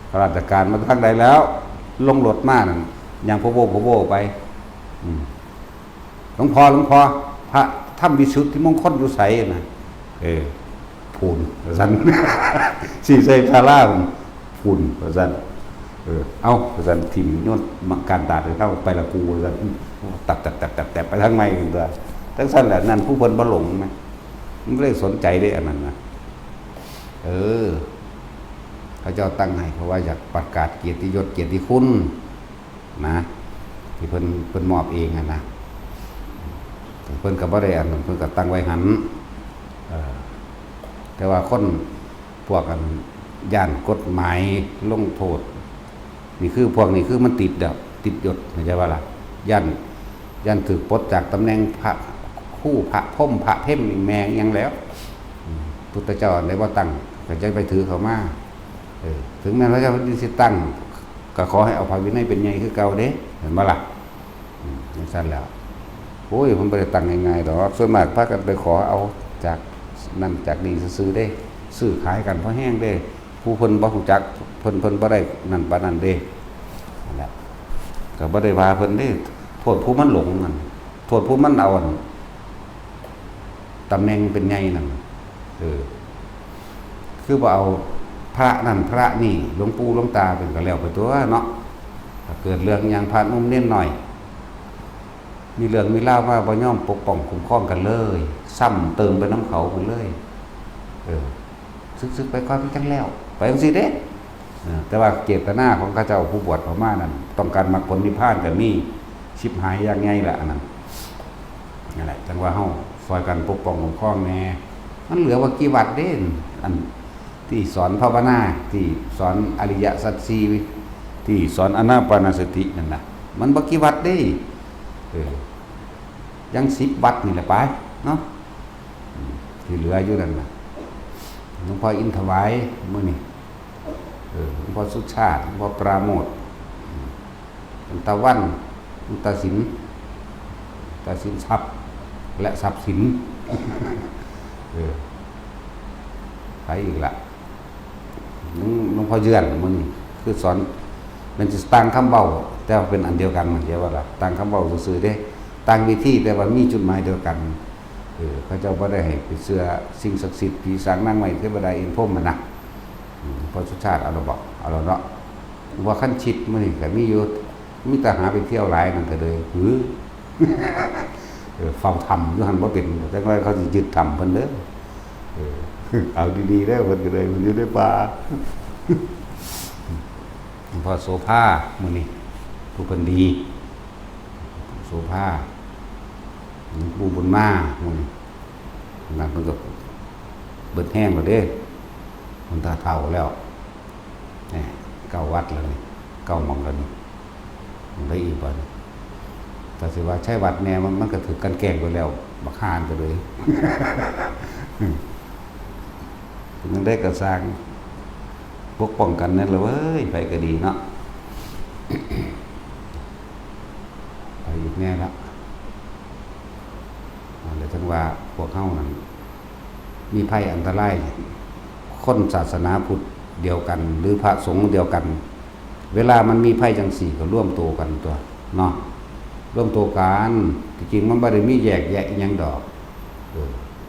ข้าราชการมาทางใดแล้วลงรถมานั่นอย่างพะโวไปหลวงพ่อพระธรรมวิสุทธิมงคลอยู่ไสน่ะพูนซั่น สิใส่พาราพูนซั่นเอาซั่นทิ่มโยนการตาดเข้าไปละกูซั่นตับไปทางในตัวทั้งซั่นแหละนั่นผู้เพิ่นบ่หลงมั้ยมันเลยสนใจได้อันนั้นนะพระเจ้าตั้งให้เพราะว่าอยากประกาศเกียรติยศเกียรติคุณนะที่เพิ่นมอบเองนะเพิ่นก็บ่ได้อันนั้นเพิ่นก็ตั้งไว้หันแต่ว่าคนพวกกันย่านกฎหมายลงโทษนี่คือพวกนี้คือมันติดยศเข้าใจว่าล่ะย่านถูกปลดจากตำแหน่งพระคู่พระพรหมพระเพ่มแมงยังแล้วพุทธเจ้าได้ว่าตั้งก็จะไปถือเขามาถึงแม้พระเจ้าสิตั้งก็ขอให้เอาพระวินัยเป็นใหญ่คือเก่าเด้เห็นบ่ล่ะอย่างนั้นแล้วโอ้ยผมบ่ได้ตั้งง่ายๆดอกส่วนมากพากันไปขอเอาจากนั่นจากนี้ซื้อได้ซื้อขายกันเพราะแห้งเด้ผู้เพิ่นบ่ฮู้จักเพิ่นบ่ได้นั่นปานนั้นเด้นั่นแหละก็บ่ได้ว่าเพิ่นเด้โทษผู้มันหลงนั่นโทษผู้มันเอาตำแหน่งเป็นใหญ่นั่นคือบ่เอาพระนั่นพระนี่หลวงปู่หลวงตาเป็นก็แล้วไปตัวเนาะถ้าเกิดเรื่องอย่างพระนุ่มเน้นหน่อยมีเรื่องมีเล่าว่าบ่ยอมปกป้องคุ้มครองกันเลยซ้ำเติมไปน้ำเขาไปเลยซึกไปก่อนจังแล้วไปจังซี่เด้แต่ว่าเจตนาของข้าเจ้าผู้บวชเข้ามานั่นต้องการมรรคผลนิพพานก็มีชิบหายอย่างไงล่ะอันนั้นนั่นแหละจังว่าเฮาซอยกันปกป้องคุ้มครองแน่มันเหลือว่ากี่วัดเด้อันที่สอนภาวนาที่สอนอริยสัจสี่ที่สอนอานาปานสตินั่นน่ะมันบ่กี่วัดเด้ยัง10วัดนี่แหละไปเนาะที่เหลืออยู่นั่นน่ะหลวงพ่ออินถวายมื้อนี้หลวงพ่อสุชาติหลวงพ่อปราโมทย์หลวงตาวันหลวงตาสินทรัพย์และทรัพย์สินไปอีกละหลวงพ่อเยือนมึงคือสอนมันจะตั้งคำเบาแต่ว่าเป็นอันเดียวกันเดียวว่าล่ะตั้งคำเบาซื่อๆเด้ตั้งวิธีแต่ว่ามีจุดหมายเดียวกันพระเจ้าบ่ได้ให้ไปเชื่อสิ่งศักดิ์สิทธิ์ผีสางนางไม้เทวดาอินพรหมมันนะพระสุชาติเอาเราบอกเอาเราเนาะว่าขั้นชิดมื้อนี้ก็มีอยู่มีแต่หาไปเที่ยวหลายนั่นก็เลยเฝ้าธรรมอยู่หั่นบ่เป็นแต่ว่าเขาสิยึดธรรมเพิ่นเด้อเอาดีๆได้เพิ่นก็เลยมันอยู่ในป่าพอโสภามื้อนี้ผู้เพิ่นดีโสภาปู่บุญมามื้อนี้นั่นเพิ่นก็เบิดแห้งแล้วเด้มันตาเฒ่าแล้วนี่เก้าวัดแล้วนี่เก้าหม่องแล้วนี่มันได้อีกบ่นี่แต่สิว่าใช้วัดแน่มันก็ถูกกันแกล้งไปแล้วบักหานก็เลยมันได้กระสร้างปกป้องกันนั่นแหละเว้ยไปก็ดีเนาะไปอีกแน่ละเดี๋ยวทั้งว่าพวกเข้านั้นมีภัยอันตรายคนศาสนาพุทธเดียวกันหรือพระสงฆ์เดียวกันเวลามันมีภัยจังสี่ก็ร่วมตัวกันตัวเนาะร่วมตัวกันจริงๆมันไม่ได้มีแยกแยะยังดอก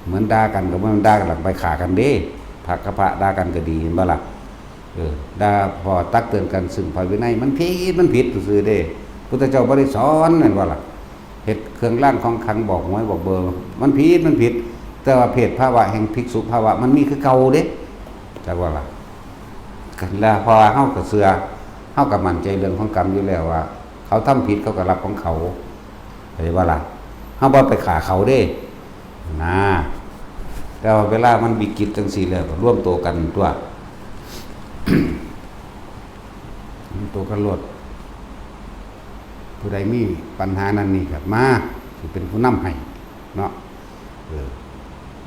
เหมือนด่ากันก็มันด่ากันหลังไปขากันเด้พระกับพระด่ากันก็ดีเห็นบ่ล่ะด่าพอตักเตือนกันซึ่งพระวินัยมันผิดซื่อเด้พุทธเจ้าบ่ได้สอนนั่นว่าล่ะเฮ็ดเครื่องร่างของขังบอกหวยบอกเบอร์มันผิดแต่ว่าเพศภาวะแห่งภิกษุภาวะมันมีคือเก่าเด้จักว่าล่ะแล้วพอเฮาก็เชื่อเฮาก็มั่นใจเรื่องของกรรมอยู่แล้วว่าเขาทำผิดเขาก็รับของเขาเข้าใจว่าล่ะเฮาบ่ไปฆ่าเขาเด้นะแต่ว่าเวลามันวิกฤตจังซี่แล้วก็ร่วมตัวกันตัว ตัวกันรวด ผู้ใดมีปัญหานั้นนี่ก็มาสิเป็นผู้นำให้เนาะ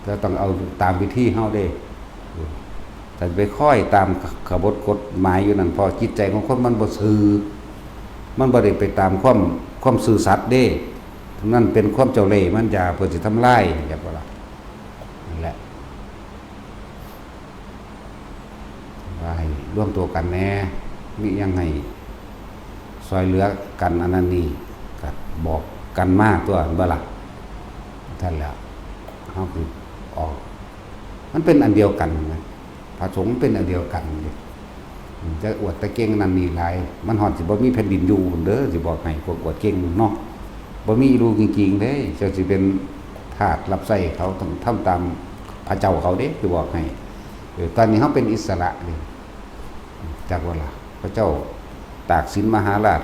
จะต้องเอาตามวิธีเฮาเด้แต่ไปค่อยตามขบฏกฎหมายอยู่นั่นพอจิตใจของคนมันบ่ซื่อมันบ่ได้ไปตามความซื่อสัตย์เด้ทั้งนั้นเป็นความเจ้าเล่ห์มันจะเพื่อสิทำลายอย่าบ่ล่ะนั่นแหละว่าให้ร่วมตัวกันแน่มียังไงซอยเหลือกันอันนั้นนี่ก็บอกกันมากตัวบ่ล่ะท่านแล้วเฮาคือออกมันเป็นอันเดียวกันนะพระสงฆ์เป็นอันเดียวกันจะอวดตะเก่งนั่นนี่หลายมันฮอดสิบ่มีแผ่นดินอยู่เด้อสิบอกให้พวกอวดเก่งเนาะบ่มีรู้จริงๆเด้เจ้าสิเป็นทาสรับใช้เขาต้องทำตามพระเจ้าเขาเด้สิบอกให้ตอนนี้เฮาเป็นอิสระนี่จักว่าล่ะพระเจ้าตากสินมหาราช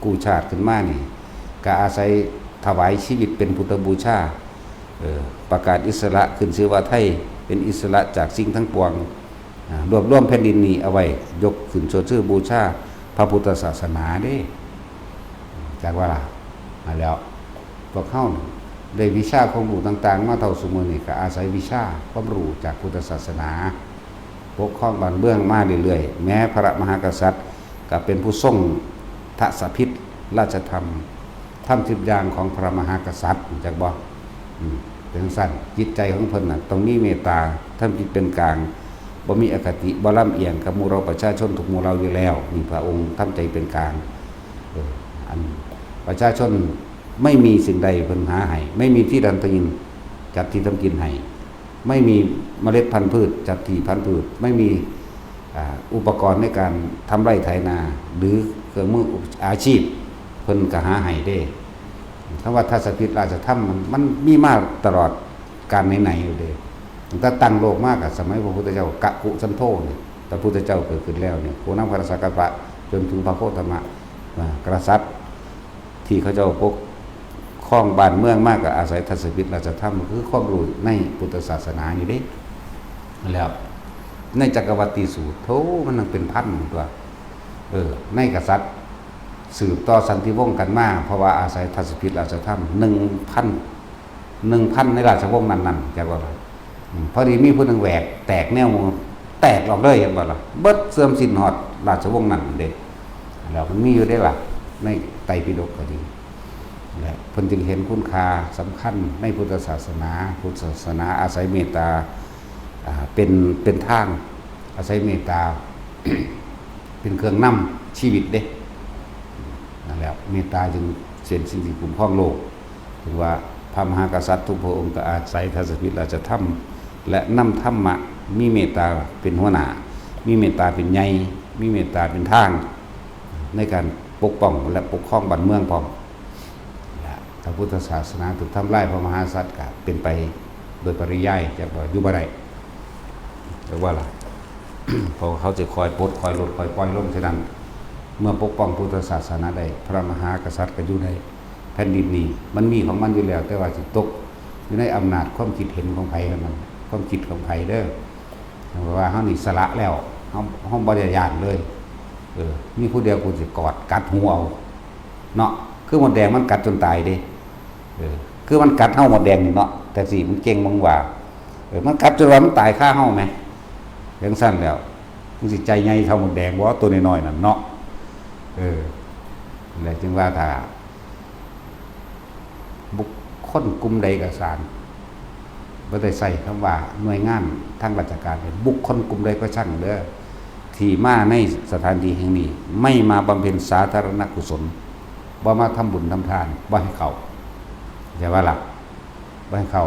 กู้ชาติขึ้นมานี่ก็อาศัยถวายชีวิตเป็นพุทธบูชาประกาศอิสระขึ้นชื่อว่าไทยเป็นอิสระจากสิ่งทั้งปวงรวบรวมแผ่นดินนี้เอาไว้ยกขึ้นชื่อบูชาพระพุทธศาสนาเด้จากว่าล่ะมาแล้วพวกเฮาได้วิชาความรู้ต่างๆมาเท่าสมุนี่ก็อาศัยวิชาความรู้จากพุทธศาสนาปกครองบ้านเมืองมาเรื่อยๆแม้พระมหากษัตริย์ก็เป็นผู้ทรงทศพิธราชธรรมทำ10อย่างของพระมหากษัตริย์จักบ่เป็นสั้นจิตใจของเพิ่นน่ะต้องมีเมตตาทำจิตเป็นกลางบ่มีอคติบ่ลำเอียงกับหมู่เราประชาชนทุกหมู่เราอยู่แล้วนี่พระองค์ทำใจเป็นกลางอันประชาชนไม่มีสิ่งใดเพิ่นหาให้ไม่มีที่ดันกินจัดที่ทำกินให้ไม่มีเมล็ดพันธุ์พืชจัดที่พันธุ์พืชไม่มีอุปกรณ์ในการทำไร่ไถนาหรือเครื่องมืออาชีพเพิ่นก็หาให้ได้คำว่าทัศพิธราชธรรมมันมีมาตลอดการไหนๆอยู่เด้ถ้าตั้งโลกมากกับสมัยพระพุทธเจ้ากะกุสันโธเนี่ยพระพุทธเจ้าเกิดขึ้นแล้วเนี่ยโคนังพระสักกะปะจนถึงพระโคตมะกษัตริย์ที่เขาเจ้าปกครองบ้านเมืองมากกับอาศัยทัศพิธราชธรรมคือความรู้ในพุทธศาสนาอยู่เด้แล้วในจักรวรรดิสูตรโธมันนังเป็นพันตัวในกษัตริย์สืบต่อสันติวงศ์กันมาเพราะว่าอาศัยทัศพิธราชธรรม1,000ในราชวงศ์นั้นๆจักว่าพอดีมีผู้นึงแหวกแตกแนวแตกออกเลยเห็นบ่ล่ะเบิดเสื่อมสิ้นหอดราชวงศ์นั้นเด้แล้วมันมีอยู่ได้ล่ะในไตรปิฎกก็ดีและเพิ่นจึงเห็นคุณค่าสำคัญในพุทธศาสนาพุทธศาสนาอาศัยเมตตาเป็นทางอาศัยเมตตา เป็นเครื่องนำชีวิตเด้นั่นแหละเมตตาจึงเป็นสิ่งที่คุ้มครองโลกถือว่าพระมหากษัตริย์ทุกพระองค์ก็อาศัยทัศพิธราชธรรมและนำธรรมะมีเมตตาเป็นหัวหน้ามีเมตตาเป็นใหญ่มีเมตตาเป็นทางในการปกป้องและปกครองบ้านเมืองพร้อมพระพุทธศาสนาถูกทำลายพระมหากษัตริย์ก็เป็นไปโดยปริยายจากว่าอยู่บ่ได้แต่ว่าล่ะ เพราะเขาจะคอยปลดคอยลดคอยปล่อยลงเท่านั้นเมื่อปกป้องพุทธศาสนาได้พระมหากษัตริย์ก็อยู่ในแผ่นดินนี้มันมีของมันอยู่แล้วแต่ว่าสิตกอยู่ในอำนาจความคิดเห็นของไผเท่านั้นความคิดของไผเด้อเพราะว่าเฮานี่สละแล้วเฮาบ่ได้ย่านเลยมีผู้เดียวกูสิกอดกัดหัวเอาเนาะคือมดแดงมันกัดจนตายเด้คือมันกัดเฮาหมดแดงนี่เนาะแต่สิมันเก่งมังว่ามันกัดจนว่ามันตายฆ่าเฮาแหมจังซั่นแล้วมึงสิใจใหญ่เท่าหมดแดงบ่ตัวน้อยๆนั่นเนาะแล้วจึงว่าถ้าบุคคลกลุ่มใดก็สารบ่ได้ใส่คำว่าหน่วยงานทางราชการบุคคลกลุ่มใดก็ช่างเด้อที่มาในสถานที่แห่งนี้ไม่มาบำเพ็ญสาธารณกุศลบ่มาทำบุญทำทานบ่ให้เข้าใช่ว่าล่ะบ่ให้เข้า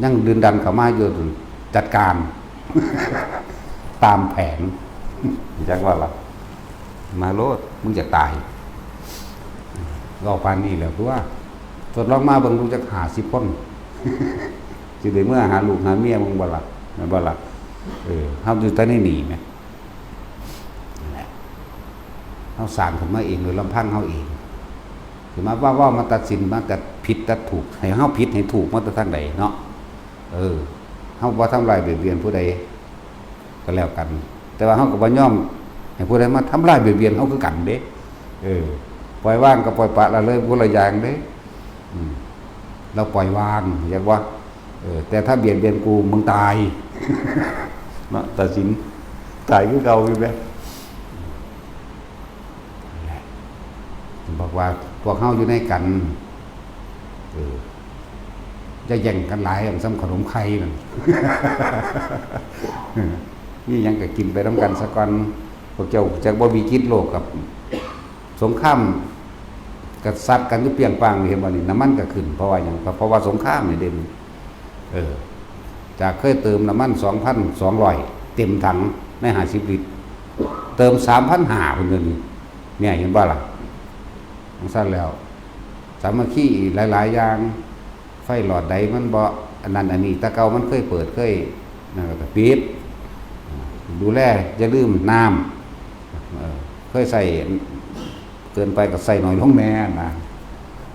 ยังดืนดันเข้ามาอยู่จัดการ ตามแผนจักว่าล่ะมาโลดมึงจะตายก็ปานนี้แหละตัวทดลองมาเบิ่งดูจัก50คนสิได้เมื่อหาลูกหาเมียมึงบ่ล่ะแม่นบ่ล่ะเฮาอยู่แต่ในนี่แม่นั่นแหละเฮาสร้างขึ้นมาเองโดยลำพังเฮาเองสิมาว่ามาตัดสินมาแต่ผิดตัดถูกให้เฮาผิดให้ถูกมาแต่ทางใดเนาะเฮาบ่ทำลายเบียดเบียนผู้ใดก็แล้วกันแต่ว่าเฮาก็บ่ยอมให้ผู้ใดมาทำลายเบียดเบียนเฮาคือกันเด้ ปล่อยว่างกับปล่อยปละละเลยคนละอย่างเด้เราปล่อยวางอย่างว่าแต่ถ้าเบียดเบียนกูมึงตายเนาะตัดสินตายคือเก่าอยู่แบบบอกว่าพวกเฮาอยู่ในกันจะแย่งกันหลายอย่างซ้ำขนมไข่นั่น นี่ยังก็กินไปน้ำกันสักก่อนพวกเจ้าจากบ่มีคิดโลกกับสงครามกับซัดกันอยู่เปียงปางเห็นบ่นี่น้ำมันก็ขึ้นเพราะว่าหยังเพราะว่าสงครามนี่เด่นจากเคยเติมน้ำมัน 2,200 เต็มถังใน50 ลิตรเติม 3,500 เพิ่นเดี๋ยวนี้เนี่ยเห็นบ่ล่ะจังซั่นแล้วสามัคคีหลายๆอย่างไฟหลอดใดมันบ่อันนั้นอันนี้ตะเก่ามันเคยเปิดเคยนั่นก็ปิดดูแลอย่าลืมน้ำเคยใส่เกินไปก็ใส่น้อยลงแน่นะ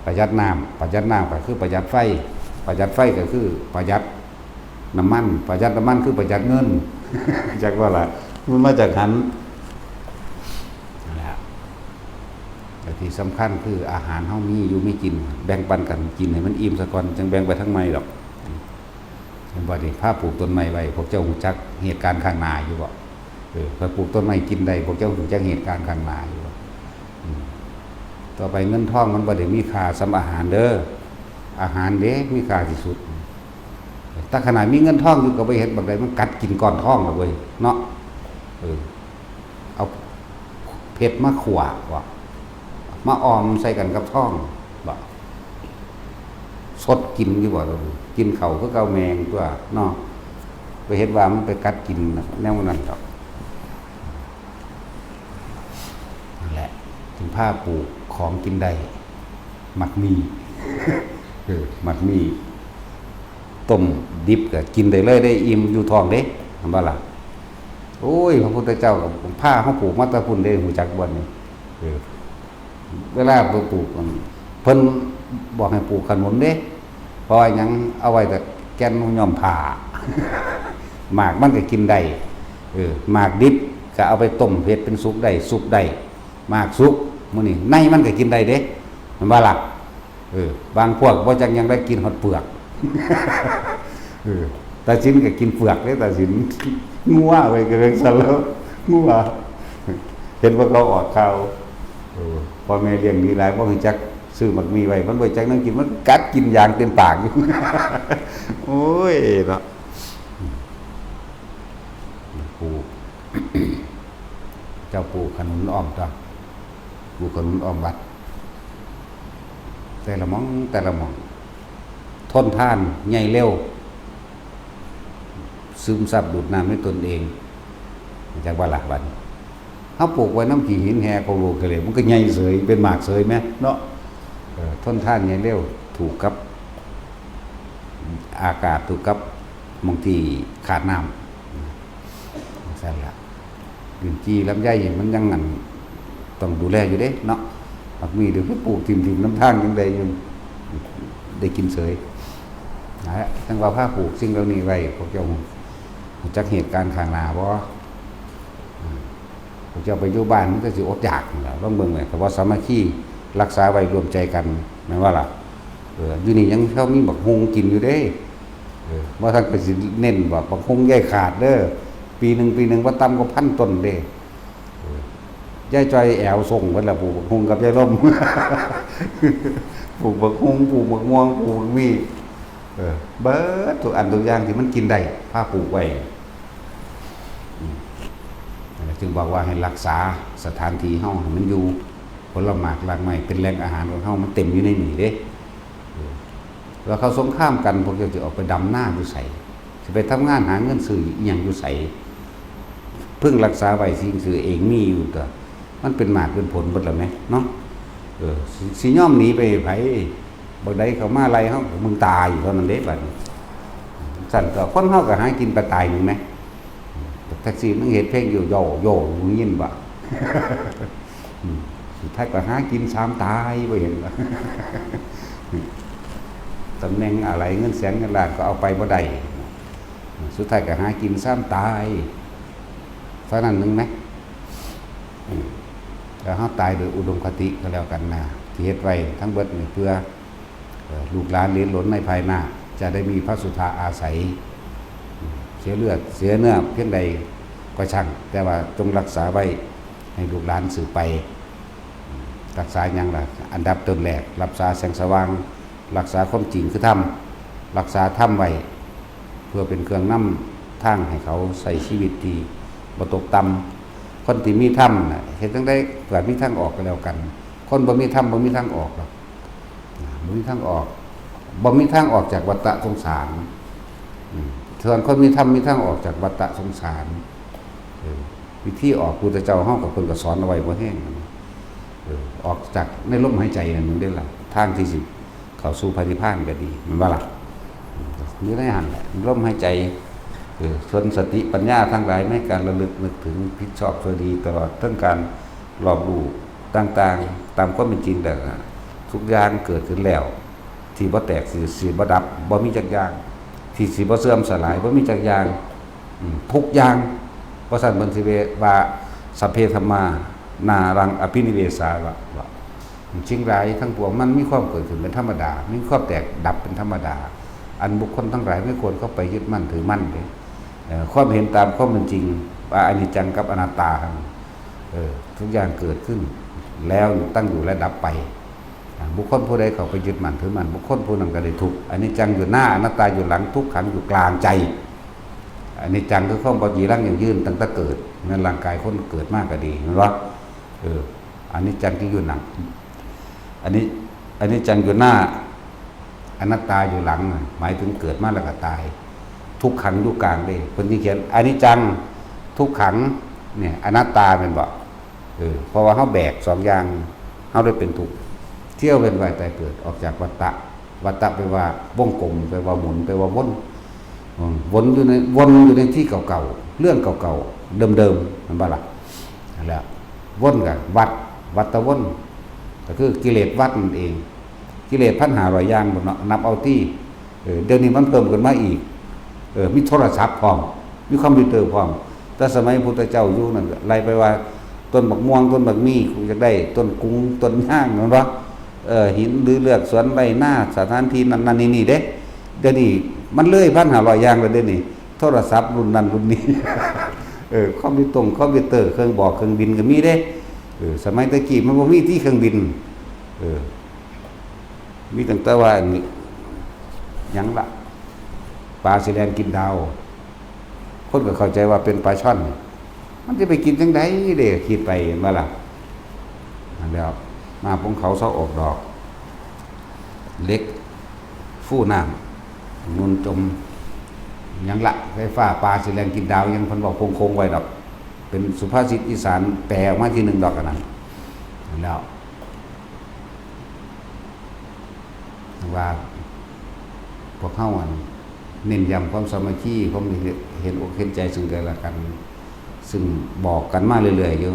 ประหยัดน้ำก็คือประหยัดไฟก็คือประหยัดน้ำมันประหยัดน้ำมันคือประหยัดเงิน จากว่าล่ะมันมาจากหันแต่ที่สำคัญคืออาหารเฮามีอยู่ไม่กินแบ่งปันกันกินให้มันอิ่มซะก่อนจังแบ่งไปทั้งไม่หรอกเห็นบ่ดิภาพปลูกต้นไม้ไว้พวกเจ้ารู้จักเหตุการณ์ข้างหน้าอยู่บ่พอปลูกต้นไม้กินได้พวกเจ้ารู้จักเหตุการณ์ข้างหน้าอยู่บ่ต่อไปเงินทองมันบ่ได้มีค่าสำอาหารเด้ออาหารเด้มีค่าที่สุดถ้าขนาดมีเงินทองอยู่ก็บ่เฮ็ดบักใดมันกัดกินก้อนทองแล้วเว้ยเนาะเอาเผ็ดมาขั่วว่ามาออมใส่กันกับท่องบ่สดกินอยู่บ่เรากินเขาคือเกาแมงตัวเนาะไปเห็นว่ามันไปกัดกินแนวนั้นครับนั่นแหละถึงผ้าปลูกของกินได้หมักมีหมักมีต้มดิบก็กินได้เลยได้อิ่มอยู่ท้องเด้ทำบ่ล่ะโอ้ยพระพุทธเจ้ากับผ้าเขาปลูกมาตะพุ่นได้หูจักบ่นี่เวลาปลูกเพิ่นบอกให้ปลูกขนุนเด้เพราะยังเอาไว้แต่แก่นย่อมผ่าหมากมันก็กินได้หมากดิบก็เอาไปต้มเผ็ดเป็นซุปได้หมากซุปมื้อนี้ในมันก็กินได้เด้มันบ่ล่ะบางพวกบ่จักยังได้กินหอดเปลือกตาชิ้นก็กินเปลือกเด้ตาชิ้นงัวไว้ก็เรื่องซั่นแล้วงัวเห็นว่าเขาออกข่าวพอแม่เลี้ยงดีหลายบ่รู้จักซื้อมักมีไว้มันบ่จักนั่งกินมันกัดกินอย่างเต็มปากอยู่ โอ้ยเนาะปู่ เจ้าปู่ขนุนอ้อมจ้ะปู่ขนุนอ้อมวัดแต่ละหม่องทนทานใหญ่เร็วซึมซับดูดน้ำให้ตนเองจากว่าหลักบัดเขาปลูกไว้น้ำขี้หินแห่เขาโลกเลยมันก็ใหญ่เสยเป็นหมากเสยไหมเนาะทนท่านใหญ่เร็วถูกกับอากาศถูกกับบางทีขาดน้ำใช่ละดินจีลำไยมันยังงั้นต้องดูแลอยู่เด้เนาะผักมีเดี๋ยวก็ปลูกทิมน้ำทางยังได้ยังได้กินเสยนะทั้งว่าผ้าปลูกสิ่งเหล่านี้ไว้พวกเจ้าจักเหตุการณ์ข้างหน้าบ่พวกเจ้าไปอยู่บ้านมันก็สิอดอยากต้องเบิ่งเลยแต่ว่าสามัคคีรักษาไว้รวมใจกันแม่นว่าล่ะอยู่นี่ยังเขามีบักฮงกินอยู่เด้ว่าท่านก็สิเน้นว่าบักฮงใหญ่ขาดเด้อปีหนึ่งว่าต่ำกว่า1,000 ต้นเด้ยายจอยแอวส่งเพิ่นล่ะปลูกบักฮงกับยายล่ม ปลูกบักฮงปลูกบักม่วงปลูกบักมีเบิดทุกอันทุกอย่างที่มันกินได้พาปลูกไว้จึงบอกว่าให้รักษาสถานที่เฮาให้มันอยู่ผลหมากรากไม้เป็นแหล่งอาหารของเฮามันเต็มอยู่ในนี่เด้แล้วเขาสงครามกันพวกจะออกไปดำหน้าอยู่ไสสิไปทำงานหาเงินซื้ออีหยังอยู่ไสเพิ่งรักษาไว้สิ่งซื้อเองมีอยู่แต่มันเป็นหมากเป็นผลหมดแล้วมั้ยเนาะสิยอมหนีไปไผบ่ได้เข้ามาไล่เฮามึงตายอยู่เท่านั้นเด้บัดนี้สั่นก็คนเฮาก็หากินไปตายนึงมั้ยแท็กซี่มันเฮ็ดเพลงอยู่โย่มึงยินบ่ สุดท้ายก็หากิน3ตายบ่เห็นบ่ ตำแหน่งอะไรเงินแสนเงินล้านก็เอาไปบ่ได้สุดท้ายก็หากิน3ตายเท่านั้นนึงมั้ย แล้วเฮาตายโดยอุดมคติก็แล้วกันนะที่เฮ็ดไว้ทั้งเบิดนี่เพื่อลูกหลานเหลนหลนในภายหน้าจะได้มีพระสุธาอาศัยเสียเลือดเสียเนื้อเพียงใดก็ช่างแต่ว่าจงรักษาไว้ให้ลูกหลานสืบไปรักษาอย่างไรอันดับต้นแรกรักษาแสงสว่างรักษาความจริงคือธรรมรักษาธรรมไว้เพื่อเป็นเครื่องนำทางให้เขาใส่ชีวิตที่บ่ตกต่ำคนที่มีธรรมน่ะเห็นตั้งได้เกิดมีทางออกก็แล้วกันคนบ่มีธรรมบ่มีทางออกหรอกบ่มีทางออกบ่มีทางออกจากวัฏสงสารส่วนคนมีธรรมมีทางออกจากวัฏสงสารวิธีออกพุทธเจ้าเฮากับเพิ่นก็สอนเอาไว้บ่แห้งออกจากในลมหายใจนั่นมันได้ล่ะทางที่สิเข้าสู่พระนิพพานก็ดีมันว่าล่ะนี่ได้หันแหละลมหายใจส่วนสติปัญญาทั้งหลายในการระลึกนึกถึงผิดชอบชั่วดีตลอดทั้งการรอบรู้ต่างๆตามความเป็นจริงแต่ทุกอย่างเกิดขึ้นแล้วที่บ่แตกสิบ่ดับบ่มีจักอย่างที่สิบ่เสื่อมสลายบ่มีจักอย่างทุกอย่างเพราะฉะนั้นเพิ่นสิว่าสัพเพธัมมานารังอภินิเวสาว่าสิ่งหลายทั้งปวงมันมีความเกิดขึ้นเป็นธรรมดามีความแตกดับเป็นธรรมดาอันบุคคลทั้งหลายไม่ควรเข้าไปยึดมั่นถือมั่นเลยความเห็นตามความเป็นจริงว่าอนิจจังกับอนัตตาทุกอย่างเกิดขึ้นแล้วตั้งอยู่และดับไปบุคคลผู้ใดเข้าไปยึดมั่นถือมั่นบุคคลผู้นั้นก็ได้ทุกข์อนิจจังอยู่หน้าอนัตตาอยู่หลังทุกขังอยู่กลางใจอนิจจังคือความบ่ยีรังอย่างยืนตั้งแต่เกิดในร่างกายคนเกิดมากก็ดีเห็นบ่อนิจจังที่อยู่หลังอันนี้จังอยู่หน้าอนัตตาอยู่หลังหมายถึงเกิดมาแล้วก็ตายทุกขังอยู่กลางเลยคนที่เขียนอนิจจังทุกขังเนี่ยอนัตตาเป็นบ่เพราะว่าเฮาแบกสองอย่างเฮาได้เป็นทุกข์เที่ยวเป็นว่ายตายเกิดออกจากวัฏฏะแปลว่าวงกลมแปลว่าหมุนแปลว่าวนอยู่ในที่เก่าๆเรื่องเก่าๆเดิมๆมันบ่ล่ะนั่นแหละวนกับวัฏวนก็คือกิเลสวัฏนั่นเองกิเลส1,500อย่างบ่เนาะนับเอาที่เดี๋ยวนี้มันเพิ่มขึ้นมาอีกมีโทรศัพท์พร้อมมีคอมพิวเตอร์พร้อมแต่สมัยพุทธเจ้าอยู่นั่นไล่ไปว่าต้นบักม่วงต้นบักมี่กูอยากได้ต้นกุ้งต้นย่างนั่นวะหินหรือเลือกสวนไร่หน้าสถานที่นั้นนี่เด้เดี๋ยวนี้มันเลย1,500อย่างแล้วเดี๋ยวนี้โทรศัพท์รุ่นนั้นรุ่นนี้คอมพิวเตอร์เครื่องบอกเครื่องบินก็มีเด้สมัยตะกี้มันบ่มีที่เครื่องบินมีตั้งแต่ว่าหยังละปลาสิแลนกินดาวคนก็เข้าใจว่าเป็นปลาช่อนมันจะไปกินจังได๋เด้คิดไปมาล่ะนั่นแล้วมาพงเขาเซาออกดอกเล็กฟู่น้ำนุนจมหยังละไฟฟ้าปลาสิแลนกินดาวยังเพิ่นบอกคงไว้ดอกเป็นสุภาษิตอีสานแปลออกมาที่1ดอกกันนั้นแล้วว่าพวกเฮาเน้นย้ำความสามัคคีความเห็นอกเห็นใจซึ่งกันและกันซึ่งบอกกันมาเรื่อยๆอยู่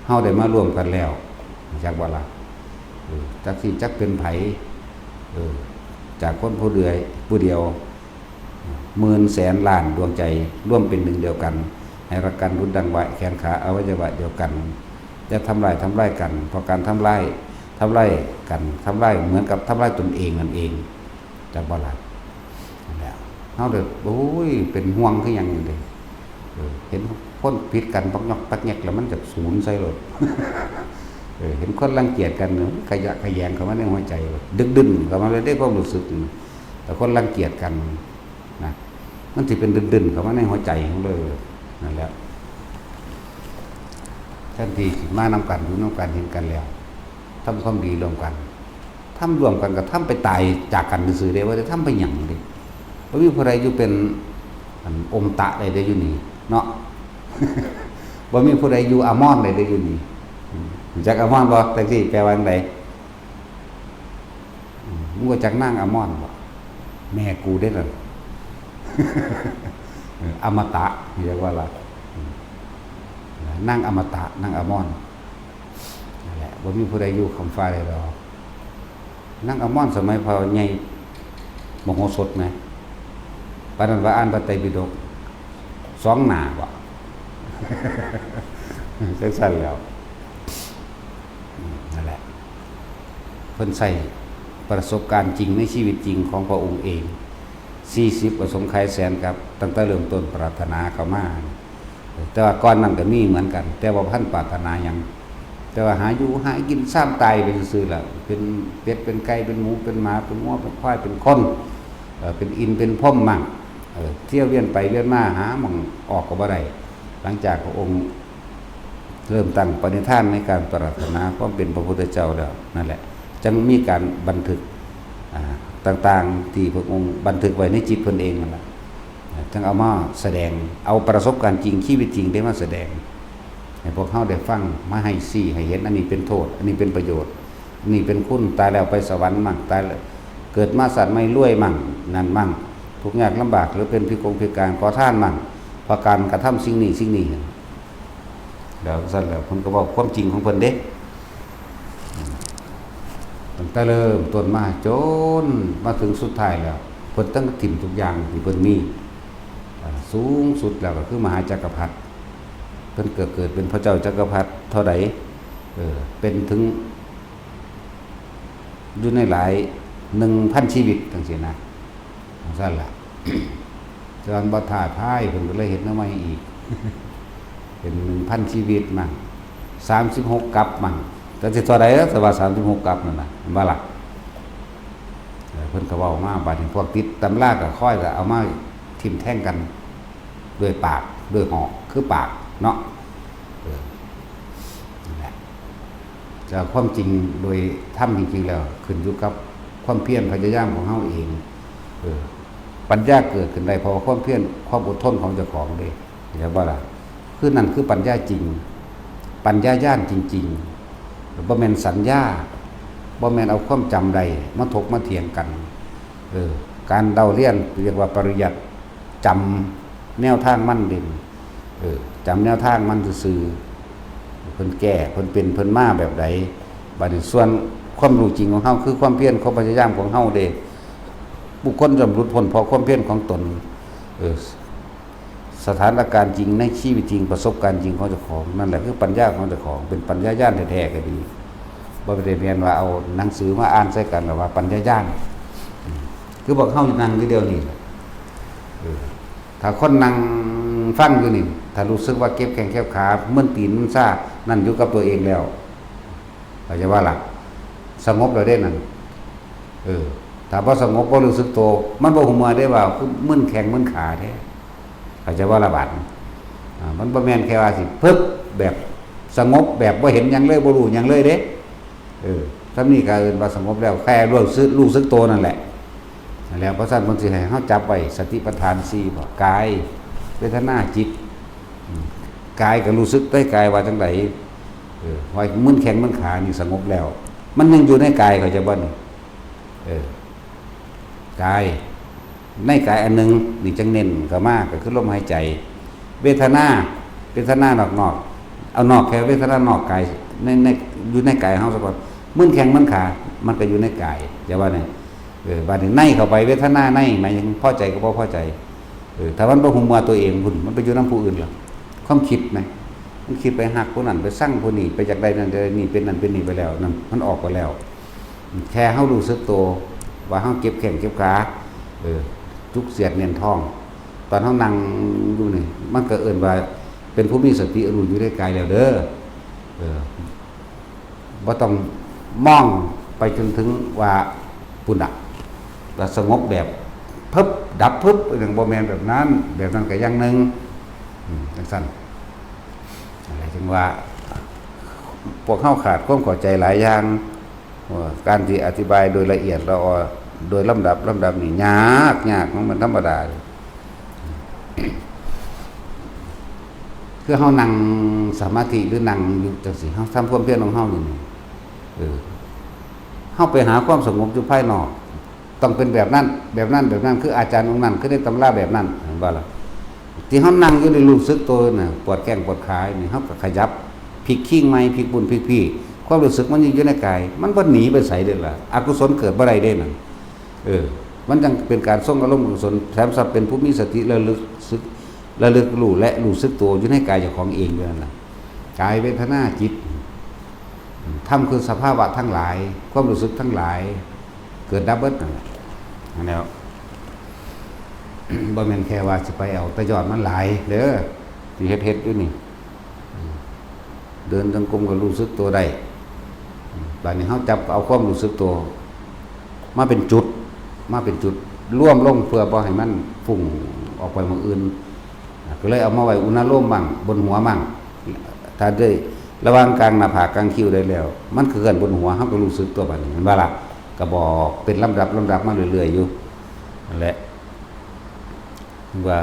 เฮาได้มาร่วมกันแล้วจักว่าล่ะจักสิจักเป็นไผจากคนผู้เดียวหมื่นแสนล้านดวงใจร่วมเป็นหนึ่งเดียวกันให้รักกันรุดดังไหวแขนขาอวัยวะเดียวกันจะทำลายกันเพราะการทำลายกันทำลายเหมือนกับทำลายตนเองนั่นเองจากบ่ล่ะนั่นแหละเฮาเด้อโอ้ยเป็นห่วงคือหยังนี่เด้เห็นคนผิดกันปักยอกปักแยกแล้วมันจะสูญใส่รถเห็นคนรังเกียจกันขยะแขยงเข้ามาในหัวใจดึงเข้ามาเลยได้ความรู้สึกแต่คนรังเกียจกันนะมันสิเป็นดึงเข้ามาในหัวใจของเลยนั่นแหละทันทีสิมานำกันอยู่นำกันเห็นกันแล้วทำความดีรวมกันทำรวมกันกับทำไปตายจากกันซื่อๆได้ว่าจะทำไปหยังดิบ่มีผู้ใดอยู่เป็นอมตะได้อยู่นี่เนาะ บ่มีผู้ใดอยู่อามอนได้อยู่นี่จักอามอนบ่แต่ที่แปลว่าจังไดมึงว่าจักนางอามอนบ่แม่กูได้ล่ะ อมตะเรียกว่าล่ะนั่งอมตะนั่งอมอนนั่นแหละบ่มีผู้ใดอยู่คำฟ้าได้ดอกนั่งอมอนสมัยพอใหญ่มโหสถมั้ยปานนั้นว่าอ่านพระไตรปิฎก2 หน้าบ่จังซั่นแล้ว เพิ่นใส่ประสบการณ์จริงในชีวิตจริงของพระองค์เอง40ประสงค์ไขแสนครับตั้งแต่เริ่มต้นปรารถนาเข้ามาแต่ว่าก่อนนั้นก็มีเหมือนกัน แต่ว่าท่านปรารถนาหยังแต่ว่าหาอยู่หากินซ้ำตายไปซื่อๆล่ะเป็นเป็ดเป็นไก่เป็นหมูเป็นหมาเป็นงัวเป็นควายเป็นคนเป็นอินเป็นพ่อมมั่งเที่ยวเวียนไปเวียนมาหาหม่องออกก็บ่ได้หลังจากพระองค์เริ่มตั้งปณิธานในการปรารถนาความเป็นพระพุทธเจ้าแล้วนั่นแหละจึงมีการบันทึกต่างๆที่พระองค์บันทึกไว้ในจิตเพิ่นเองนั่นแหละทั้งเอามาแสดงเอาประสบการณ์จริงชีวิตจริงได้มาแสดงให้พวกเฮาได้ฟังมาให้ซี่ให้เห็นอันนี้เป็นโทษอันนี้เป็นประโยชน์อันนี้เป็นคุณตายแล้วไปสวรรค์มั่งตายแล้วเกิดมาสัตว์ไม่รวยมั่งนั่นมั่งทุกข์ยากลำบากหรือเป็นพิการขอทานมั่งเพราะการกระทำสิ่งนี้แล้วสั่นแล้วเพิ่นก็บอกความจริงของเพิ่นเด้ตั้งแต่เริ่มต้นมาจนมาถึงสุดท้ายแล้วเพิ่นตั้งถิ่มทุกอย่างที่เพิ่นมีสูงสุดแล้วก็คือมหาจักรพรรดิเพิ่นเกิดเป็นพระเจ้าจักรพรรดิเท่าใดเป็นถึงอยู่ในหลาย 1,000 ชีวิตจังซี่นะสั่นล่ะจนบ่ท้าทายเพิ่นก็เลยเฮ็ดแนวใหม่อีกเป็น 1,000 ชีวิตมั่ง36กัปมั่งแต่สิเท่าใดแต่ว่า36กัปนั่นน่ะเห็นบ่ล่ะเพิ่นก็เว้ามาบัดนี้พวกติดตำราก็ค่อยก็เอามาทิ่มแท่งกันด้วยปากด้วยหอกคือปากเนาะนั่นแหละจะความจริงโดยธรรมจริงๆแล้วขึ้นอยู่กับความเพียรพยายามของเฮาเองปัญญาเกิดขึ้นได้เพราะความเพียรความอดทนของเจ้าของเด้เห็นบ่ล่ะคือนั่นคือปัญญาจริงปัญญาญาณจริงๆบ่แม่นสัญญาบ่แม่นเอาความจำใดมาถกมาเถียงกันการเดาเรียนเรียกว่าปริยัติจำแนวทางมั่นเด่นจำแนวทางมันซื่อเพิ่นแก้เพิ่นเป็นเพิ่นมาแบบใดบัดนี้ส่วนความรู้จริงของเฮาคือความเพียรความพยายามของเฮาเด้บุคคลย่อมหลุดพ้นเพราะความเพียรของตนสถานการณ์จริงในชีวิตจริงประสบการณ์จริงของเจ้าของนั่นแหละคือปัญญาของเจ้าของเป็นปัญญาญาณแท้ๆก็ดีบ่ได้เรียนว่าเอาหนังสือมาอ่านใส่กันหรือว่าปัญญาญาณคือบอกเฮานั่งอยู่เดียวนี่ถ้าคนนั่งฟังอยู่นี่ถ้ารู้สึกว่าเก็บแข้งแคบขาเมื่อนตีนมันซ่านั่นอยู่กับตัวเองแล้วเข้าใจว่าล่ะสงบแล้วได้นั่นถ้าบ่สงบบ่รู้สึกตัวมันบ่ฮู้เมื่อได้ว่าคือมึนแข้งมึนขาแท้เข้าใจว่าระบาดมันบ่แม่นแค่ว่าสิปึ๊บแบบสงบแบบบ่เห็นหยังเลยบ่รู้หยังเลยเด้ถ้านี่ก็เอิ้นว่าสงบแล้วแค่รู้สึกตัวนั่นแหละแล้วเพราะฉะนั้นเพิ่นสิให้เฮาจับไว้สติปัฏฐาน4บ่กายเวทนาจิตกายก็รู้สึกได้กายว่าจังไดว่ามึนแข้งมึนขานี่สงบแล้วมันยังอยู่ในกายเข้าใจบ่นี่กายในกายอันนึงนี่จังเน้นก็มากก็คือลมหายใจเวทนานอกเอานอกแค่เวทนานอกกายในอยู่ในกายเฮาซะก่อนมึนแข้งมึนขามันก็อยู่ในกายอย่าว่านี่บัดนี้ในเข้าไปเวทนาในหมายถึงพอใจก็บ่พอใจถ้ามันบ่ฮู้ว่าตัวเองพุ่นมันไปอยู่นำผู้อื่นล่ะความคิดไหมมันคิดไปหักผู้นั้นไปสั่งผู้นี้ไปจากใดนั่นใดนี่เป็นนั่นเป็นนี่ไปแล้วนั่นมันออกไปแล้วแค่เฮารู้สึกตัวว่าเฮาเก็บแข้งเก็บขาจุกเสียดเนียนท้องตอนเฮานั่งอยู่นี่มันก็เอิ้นว่าเป็นผู้มีสติรู้อยู่ในกายแล้วเด้อบ่ต้องมองไปจนถึงว่าปุ่นน่ะว่าสงบแบบพึบดับพึบอย่างบ่แม่นแบบนั้นก็อย่างนึงจังซั่นอะไรจึงว่าพวกเฮาขาดความเข้าใจหลายอย่างการที่อธิบายโดยละเอียดละออโดยลำดับนี่ยากมันธรรมดาคือเฮานั่งสมาธิหรือนั่งอยู่จังซี่เฮาทำความเพียรของเฮานี่เฮาไปหาความสงบอยู่ภายนอกต้องเป็นแบบนั้นคืออาจารย์องค์นั้นคือได้ตำราแบบนั้นเห็นบ่ล่ะที่เฮานั่งอยู่ในรู้สึกตัวน่ะปวดแข้งปวดขานี่เฮาก็ขยับพลิกขิ้งไม้พลิกบุญพลิกพี่ความรู้สึกมันอยู่ในกายมันบ่หนีไปไสเด้อล่ะอกุศลเกิดบ่ได้เด้นั่นมันจังเป็นการทรงอารมณ์กุศลแถมสัพเป็นผู้มีสติระลึกรู้และรู้สึกตัวอยู่ในกายเจ้าของเองด้วยนั่นล่ะกายเวทนาจิต ธรรมคือสภาวะทั้งหลายความรู้สึกทั้งหลายเกิดดับเบิลนั่นแหละอันนี้บ่แม่นแค่ว่าสิไปเอาแต่ยอดมันหลายเด้อที่เฮ็ดอยู่นี่เดินจงกรมก็รู้สึกตัวได้บัดนี้เฮาจับเอาความรู้สึกตัวมาเป็นจุดร่วมลงเพื่อบ่ให้มันฟุ้งออกไปหม้องอื่นก็เลยเอามาไว้อุณโลมบ้างบนหัวบ้างถ้าได้ระหว่างกลางหน้าผากกลางคิ้วได้แล้วมันเคลื่อนบนหัวเฮาก็รู้สึกตัวบัดนี้มันว่าล่ะก็บอกเป็นลำดับมาเรื่อยๆอยู่นั่นแหละว่า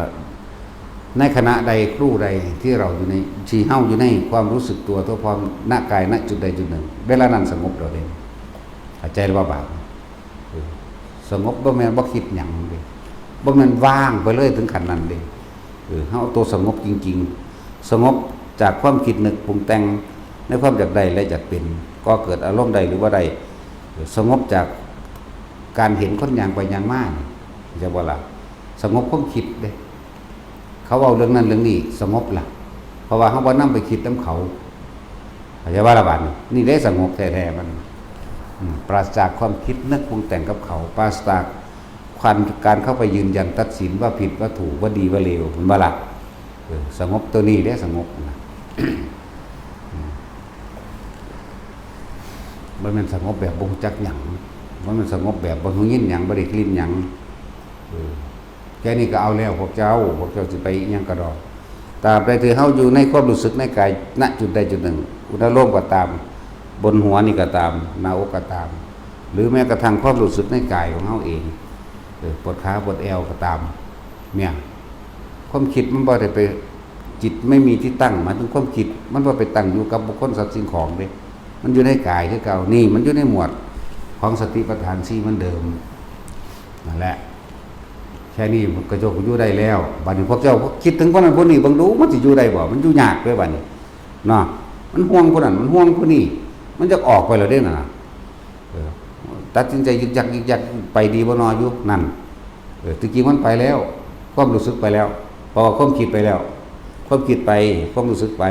ในขณะใดครู่ใดที่เราอยู่ในที่เฮาอยู่ในความรู้สึกตัวพร้อมณกายณจุดใดจุดหนึ่งเวลานั้นสงบเราเด้เข้าใจหรือเปล่าสงบบ่แม่นบ่คิดหยังเด้บ่แม่นว่างไปเลยถึงขั้นนั้นเด้เฮาเอาตัวสงบจริงๆสงบจากความคิดนึกปรุงแต่งในความอยากได้และอยากเป็นก็เกิดอารมณ์ใดหรือว่าใดสงบจากการเห็นคนอย่างไปอย่างมาจะบ่ล่ะสงบความคิดเด้เขาเอาเรื่องนั้นเรื่องนี้สงบล่ะเพราะว่าเขาบ่นำไปคิดนำเขาเข้าใจว่าละบาดนี่ได้สงบแท้ๆมันปราศจากความคิดนึกปรุงแต่งกับเขาปราศจากการเข้าไปยืนยันตัดสินว่าผิดว่าถูกว่าดีว่าเลวมันบ่ล่ะสงบตัวนี้ได้สงบนะมันเป็นสงบแบบบ่รู้จักหยังมันเป็นสงบแบบบ่รู้ยินหยังบ่ได้กลิ่นหยังแค่นี้ก็เอาแล้วพวกเจ้าสิไปอีหยังก็ดอกตราบใดที่เฮาอยู่ในความรู้สึกในกายณจุดใดจุดหนึ่งอุณโลมก็ตามบนหัวนี่ก็ตามหน้าอกก็ตามหรือแม้กระทั่งความรู้สึกในกายของเฮาเองปวดขาปวดเอวก็ตามเนี่ยความคิดมันบ่ได้ไปจิตไม่มีที่ตั้งหมายถึงความคิดมันบ่ไปตั้งอยู่กับบุคคลสัตว์สิ่งของเด้มันอยู่ในกายคือเก่านี่มันอยู่ในหมวดของสติปัฏฐาน4เหมือนเดิมนั่นแหละแค่นี้มันก็จะอยู่ได้แล้วบัดนี้พวกเจ้าคิดถึงคนนั้นคนนี้บางรู้มันสิอยู่ได้บ่มันอยู่ยากเด้อบัดนี้เนาะมันห่วงคนนั้นมันห่วงคนนี้มันจะออกไปแล้วเด้น่ะตัดสินใจยึกยักไปดีบ่นออยู่นั่นตะกี้มันไปแล้วความรู้สึกไปแล้วพอความคิดไปแล้วความคิดไปความรู้สึกไป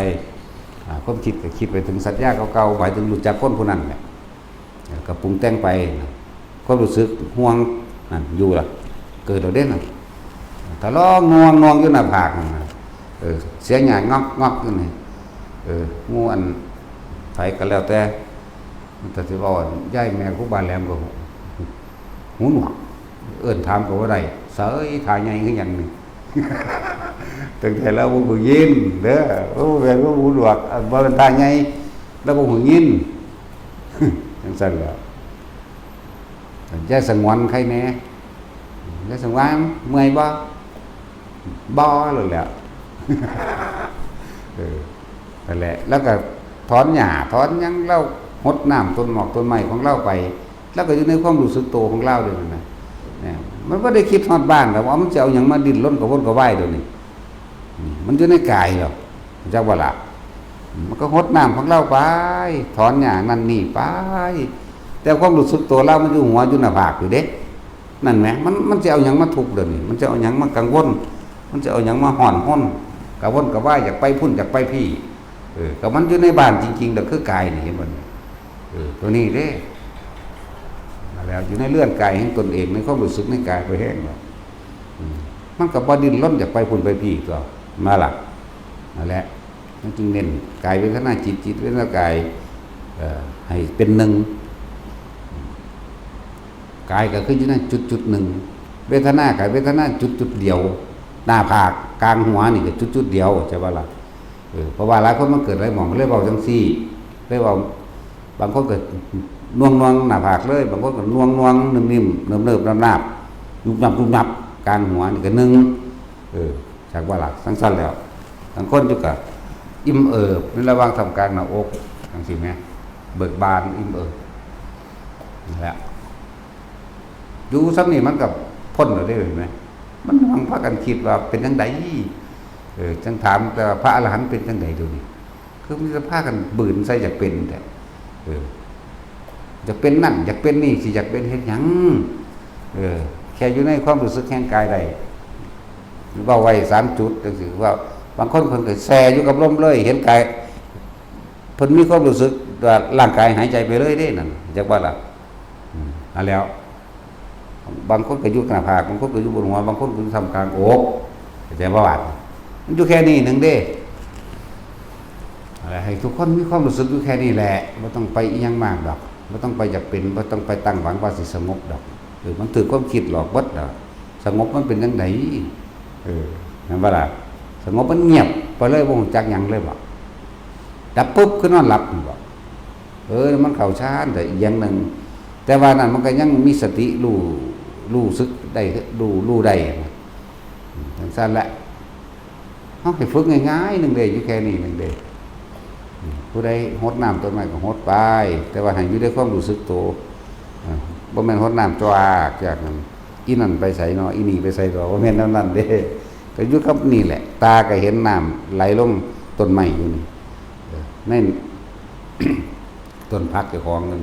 ความคิดก็คิดไปถึงสัญญาเก่าๆหมายถึงรู้จักคนผู้นั้นแหละก็ปรุงแต่งไปความรู้สึกห่วงนั่นอยู่ล่ะเกิดเราเด่นถ้าล้องวงอยู่หน้าผากเสียงหยาดงอกอยู่นี่งูอันไผก็แล้วแต่สิว่าย้ายแม่ครูบาแหลมก็หูหนวกเอิ้นถามก็บ่ได้เสยถ่ายใหญ่คือหยังนี่ตั้งแต่แล้วบ่ยินเด้อแม่ก็หูหนวกบ่เป็นถ่ายใหญ่แล้วบ่หูยินจังซั่นแหล้วอย่าสงวนใครแน่แล้วสังวาเมื่อยบ่เลยแหละนั่นแหละแล้วก็ถอนหญ้าถอนหยังเล่าหดน้ำต้นหมอกต้นไม้ของเราไปแล้วก็อยู่ในความรู้สึกโตของเราด้วยนะเนี่ยมันบ่ได้คิดฮอดบ้านแต่ว่ามันจะเอาหยังมาดิ้นรนกับวนกับว่ายเดี๋ยวนี้มันอยู่ในกายหรอกจักว่าล่ะมันก็หดน้ำของเราไปถอนหญ้านั่นนี่ไปแต่ความรู้สึกตัวเรามันอยู่หัวอยู่หน้าผากอยู่เด้นั่นไหมมันจะเอาหยังมาทุกข์เดี๋ยวนี้มันจะเอาหยังมากังวลมันจะเอาหยังมาห่อนห้นกังวลกับว่าอยากไปพุ่นอยากไปพี่กับมันอยู่ในบ้านจริงๆเดี๋ยวคือกายนี่เห็นมันตัวนี้เด้แล้วอยู่ในเลื่อนกายแห่งตนเองในความรู้สึกในกายไปแห้งแล้วมันกับบ่ดิ้นรนอยากไปพุ่นไปพี่ก็มาล่ะนั่นแหละมันจึงเน้นกายเวทนาจิตเวทนากายให้เป็นหนึ่งกายก็คืออยู่ในจุดหนึ่งเวทนากายเวทนาจุดเดียวหน้าผากกลางหัวนี่ก็จุดเดียวใช่ป่ะล่ะเพราะว่าหลายคนมันเกิดอะไรหมองเลยเว้าจังซี่เลยเว้าบางคนเกิดน่วงหน้าผากเลยบางคนก็น่วงนิ่มๆเนิบๆนาบๆยุบยับกลางหัวนี่ก็นึงจากว่าหลักสั้นๆแล้วบางคนอยู่กับอิ่มในระหว่างทำการหน้าอกจังซี่แม่เบิกบานอิ่มนั่นแหละอยู่ซ้ำนี่มันกับพ้นเราได้เห็นไหมมันฟังพากันคิดว่าเป็นจังไดจังถามแต่พระอรหันต์เป็นจังไดดูนี่คือมันจะพากันบืนใส่อยากเป็นแต่อยากเป็นนั่นอยากเป็นนี่สิอยากเป็นเฮ็ดหยังแค่อยู่ในความรู้สึกแห่งกายใดว่าไว้3จุดจังซี่ว่าบางคนเพิ่นก็แซ่อยู่กับลมเลยเห็นกายเพิ่นมีความรู้สึก ว่าร่างกายหายใจไปเลยเด้นั่นจักว่าล่ะอันแล้วบางคนก็อยู่หน้าผากบางคนก็อยู่บนหัวบางคนก็ทำกลางอกแต่ว่าบาดมันอยู่แค่นี้หนึ่งเด้อะไรให้ทุกคนมีความรู้สึกอยู่แค่นี้แหละไม่ต้องไปอีหยังมากดอกไม่ต้องไปอยากเป็นไม่ต้องไปตั้งหวังว่าสิสงบดอกมันถือความคิดหลอกวัดดอกสงบมันเป็นยังไงนั่นว่าล่ะสงบมันเงียบไปเลยบ่จักหยังเลยบ่ดับปุ๊บคือนอนหลับบ่มันเข้าฌานแต่อีกอย่างนึงแต่ว่านั้นมันก็ยังมีสติรู้สึกได้รู้ได้จังซั่นแหละเฮาให้ฝึกง่ายๆนึงเด้อยู่แค่นี้นึงเด้ผู้ใดรดน้ำต้นไม้ก็รดไปแต่ว่าให้อยู่ด้วยความรู้สึกตัวบ่แม่นรดน้ำจวากจากนั้นอีนั่นไปใส่เนาะอีนี่ไปใส่ตัวบ่แม่นนั่นเด้ก็อยู่กับนี่แหละตาก็เห็นน้ำไหลลงต้นไม้อยู่นี่ใน ต้นพักเจ้าของนึง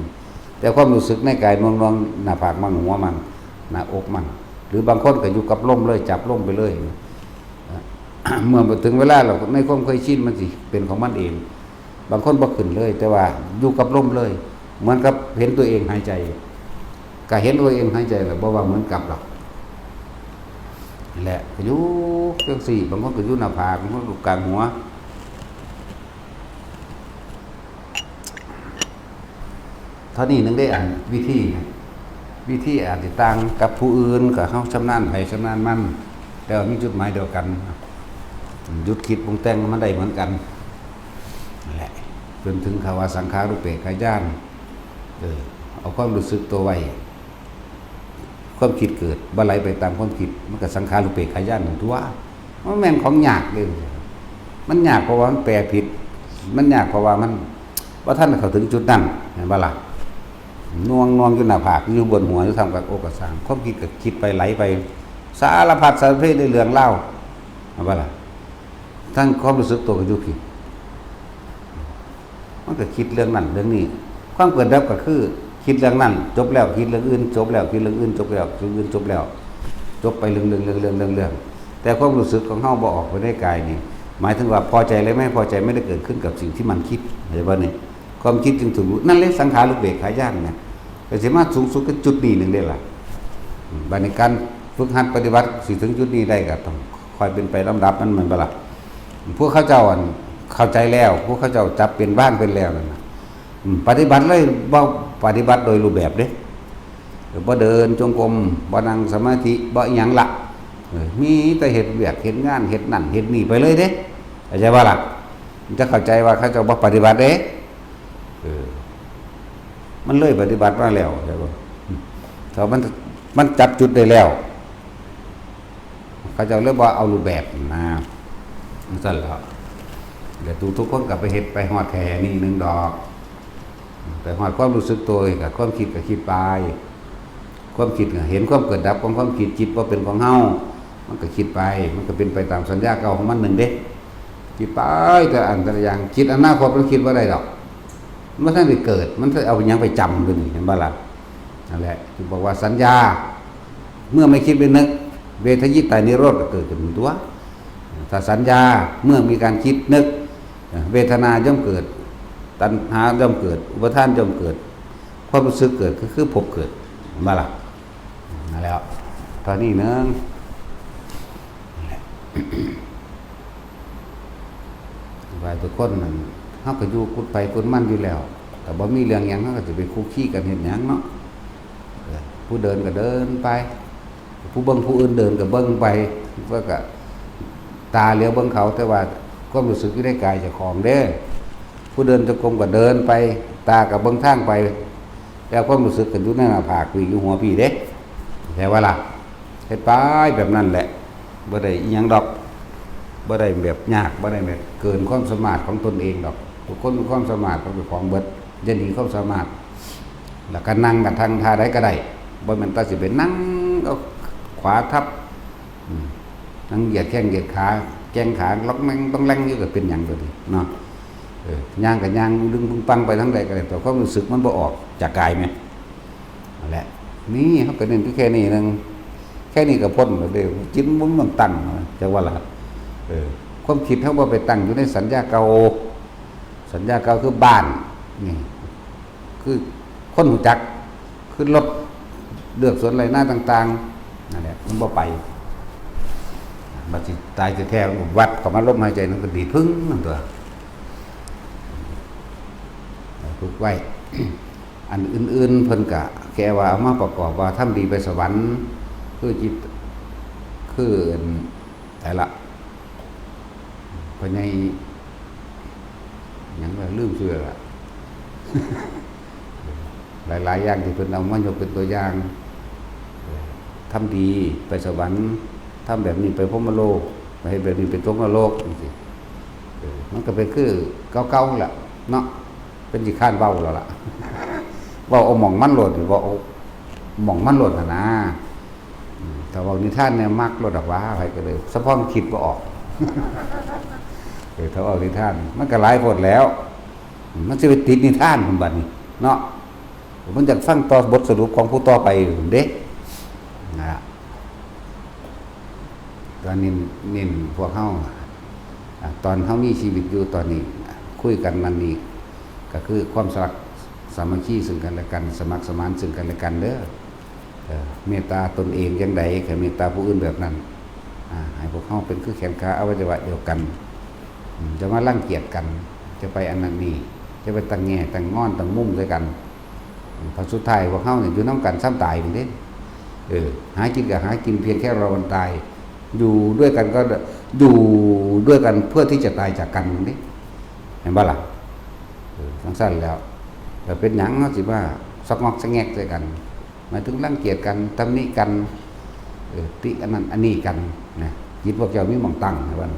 แต่ความรู้สึกในกายนวลๆหน้าผากมั่งหัวมั่งหน้าอกมั่งหรือบางคนก็อยู่กับลมเลยจับลมไปเลย เมื่อถึงเวลาเราในความเคยชินมันสิเป็นของมันเองบางคนบ่ขึ้นเลยแต่ว่าอยู่กับลมเลยเหมือนกับเห็นตัวเองหายใจก็เห็นตัวเองหายใจแล้วบ่ว่าเหมือนกับหรอกแหละก็อยู่จังซี่บางคนก็อยู่หน้าผากบางคนอยู่กลางหัวเท่านี้นึงได้อ่านวิธีอาจจะต่างกับผู้อื่นกับเฮาชำนาญไผชำนาญมันแต่ว่ามีจุดหมายเดียวกันหยุดคิดปรุงแต่งมันได้เหมือนกันนั่นแหละจนถึงภาวะสังขารุปเปกขายานเอาความรู้สึกตัวไว้ความคิดเกิดบ่ไหลไปตามความคิดมันก็สังขารุปเปกขายานหนึ่งตัวมันแม่นของยากเลยมันยากเพราะว่ามันแปลผิดมันยากเพราะว่ามันว่าท่านเข้าถึงจุดนั้นเห็นบ่ล่ะนวงอยู่หน้าผากอยู่บนหัวอยู่ทำกับอกกับสางความคิดก็คิดไปไหลไปสารพัดสารเพศในเรื่องเล่าเอาว่าล่ะทั้งความรู้สึกตัวก็อยู่ผิดมันก็คิดเรื่องนั้นเรื่องนี้ความเกิดดับก็คือคิดเรื่องนั้นจบแล้วคิดเรื่องอื่นจบแล้วคิดเรื่องอื่นจบแล้วเรื่องอื่นจบแล้วจบไปเรื่องแต่ความรู้สึกของเฮาบ่ออกไปในกายนี่หมายถึงว่าพอใจและไม่พอใจไม่ได้เกิดขึ้นกับสิ่งที่มันคิดเห็นบ่นี่ความคิดจึงถูกรู้นั่นเรียกสังขารุปเบกขายานนะก็สามารถสูงสุดก็จุดนี้นึงได้ล่ะบัดนี้การฝึกหัดปฏิบัติสิถึงจุดนี้ได้ก็ต้องค่อยเป็นไปลำดับมันเหมือนบ่ล่ะพวกเขาเจ้าเข้าใจแล้วพวกเขาเจ้าจับเป็นบ้านเป็นแล้วนั่นน่ะปฏิบัติเลยบ่ปฏิบัติโดยรูปแบบเด้บ่เดินจงกรมบ่นั่งสมาธิบ่อีหยังล่ะมีแต่เฮ็ดเวียกเฮ็ดงานเฮ็ดนั่นเฮ็ดนี่ไปเลยเด้เข้าใจบ่ล่ะจะเข้าใจว่าเขาเจ้าบ่ปฏิบัติเด้มันเลยปฏิบัติมาแล้วใช่ป่ะถ้ามันจับจุดได้แล้วเขาจะเรียกว่าเอารูปแบบนะสั่นแล้วเดี๋ยวทุกคนกลับไปเฮ็ดไปฮอดแค่นี้นึงดอกแต่ฮอดความรู้สึกตัวกับความคิดกับคิดไปความคิดเห็นความเกิดดับของความคิดจิตว่าเป็นของเฮามันก็คิดไปมันก็เป็นไปตามสัญญาเก่าของมันหนึ่งเด้คิดไปแต่อันแต่ละอย่างคิดอนาคตมันคิดว่าได้ดอกมันท่านได้เกิดมันเอาอย่างไปจำด้วยนี่เห็นบ่ล่ะนั่นแหละที่บอกว่าสัญญาเมื่อไม่คิดเป็นนึกเวทยิตานิโรธก็เกิดขึ้นตัวถ้าสัญญาเมื่อมีการคิดนึกเวทนาย่อมเกิดตัณหาย่อมเกิดอุปทานย่อมเกิดความรู้สึกเกิดก็คือภพเกิดเห็นบ่ล่ะนั่นแล้วตอนนี้นึงว่าทุกคนมันเฮาก็อยู่กุดไปกุดมันอยู่แล้วแต่บ่มีเรื่องหยังเฮาก็สิไปคุกคีกันเฮ็ดหยังเนาะผู้เดินก็เดินไปผู้เบิ่งผู้อื่นเดินก็เบิ่งไปว่าก็ตาเหลียวเบิ่งเขาแต่ว่าความรู้สึกอยู่ในกายเจ้าของเด้ผู้เดินจงกรมก็เดินไปตาก็เบิ่งทางไปแล้วความรู้สึกก็อยู่ในหน้าผากอยู่หัวพี่เด้แต่ว่าล่ะเฮ็ดไปแบบนั้นแหละบ่ได้อีหยังดอกบ่ได้แบบยากบ่ได้แบบเกินความสามารถของตนเองดอกทุกคนมีความสามารถของเบิดจะดีความสามารถแล้วก็นั่งกันทางท่าใดก็ได้บ่แม่นตาสิไปนั่งเอาขวาทับนั่งเหยียดแข้งเหยียดขาแกงขาล็อกแม่งต้องแรงอยู่ก็เป็นหยังตัวนี้เนาะย่างก็ย่างดึงปุ้งปังไปทั้งใดก็ได้แต่ความรู้สึกมันบ่ออกจากกายมั้ยนั่นแหละนี่เฮาก็เน้นแค่นี้นึงแค่นี้ก็พ้นแล้วเด้อจิตมันต้องตั้งจังว่าล่ะความคิดเฮาบ่ไปตั้งอยู่ในสัญญาเก่าสัญญาเก่าคือบ้าน นี่คือคนหูจักขึ้นรถเลือกสวนไรหน้าต่างๆนั่นแหละมันบ่ไปบัดสิตายจะแท้วัดก็มาลมหายใจนั่นก็ดีพึ่งนั่นตัวฝึกไว้ อันอื่นๆเพิ่นกะแกว่าเอามาประกอบว่าทำดีไปสวรรค์คือจิตคือแต่ละภายในอย่างว่าลืมชื่อละ หลายๆอย่างที่เพิ่นเอามายกเป็นตัวอย่างทำดีไปสวรรค์ทำแบบนี้ไปพรหมโลกไปให้แบบนี้เป็นตกนรกจังซี่มันก็เป็นคือเก่าๆแหละเนาะเป็นสิข้านเว้าแล้วล่ะ เว้าเอาหม่องมันโลดเว้าเอาหม่องมันโลดน่ะนะแต่ว่านิทานเนี่ยมักโลดดอกว่าไปก็เลยสะพอมคิดบ่ออก ถ้าเอานิทานมันก็หลายโพดแล้วมันสิไปติดนิทานพุ่นบัดนี้เนาะมันจะฟังต่อบทสรุปของผู้ต่อไปเด้นะตอนนี้พวกเฮาตอนเฮามีชีวิตอยู่ตอนนี้คุยกันมันนี้ก็คือความสมัครสามัคคีซึ่งกันและกันสมัครสมานซึ่งกันและกันเด้อเมตตาตนเองจังใดก็เมตตาผู้อื่นแบบนั้นให้พวกเฮาเป็นคือแขนขาอวัยวะเดียวกันจะมารังเกียจกันจะไปอันนั้นนี่จะไปตั้งแง่ตั้งงอนตั้งมุมด้วยกันพอสุดท้ายพวกเฮาเนี่ยอยู่น้ำกันซ้ำตายนี่เด้หากินกับหากินเพียงแค่เราวันตายอยู่ด้วยกันก็อยู่ด้วยกันเพื่อที่จะตายจากกันนี่เห็นบ่ล่ะทั้งสั้นแล้วแต่เป็นหยังเนาะสิว่าซอกงอกสะแงกด้วยกันหมายถึงรังเกียจกันตำหนิกันติอันนั้นอันนี้กันนะจิตพวกเจ้ามีหม่องตั้งนะวัน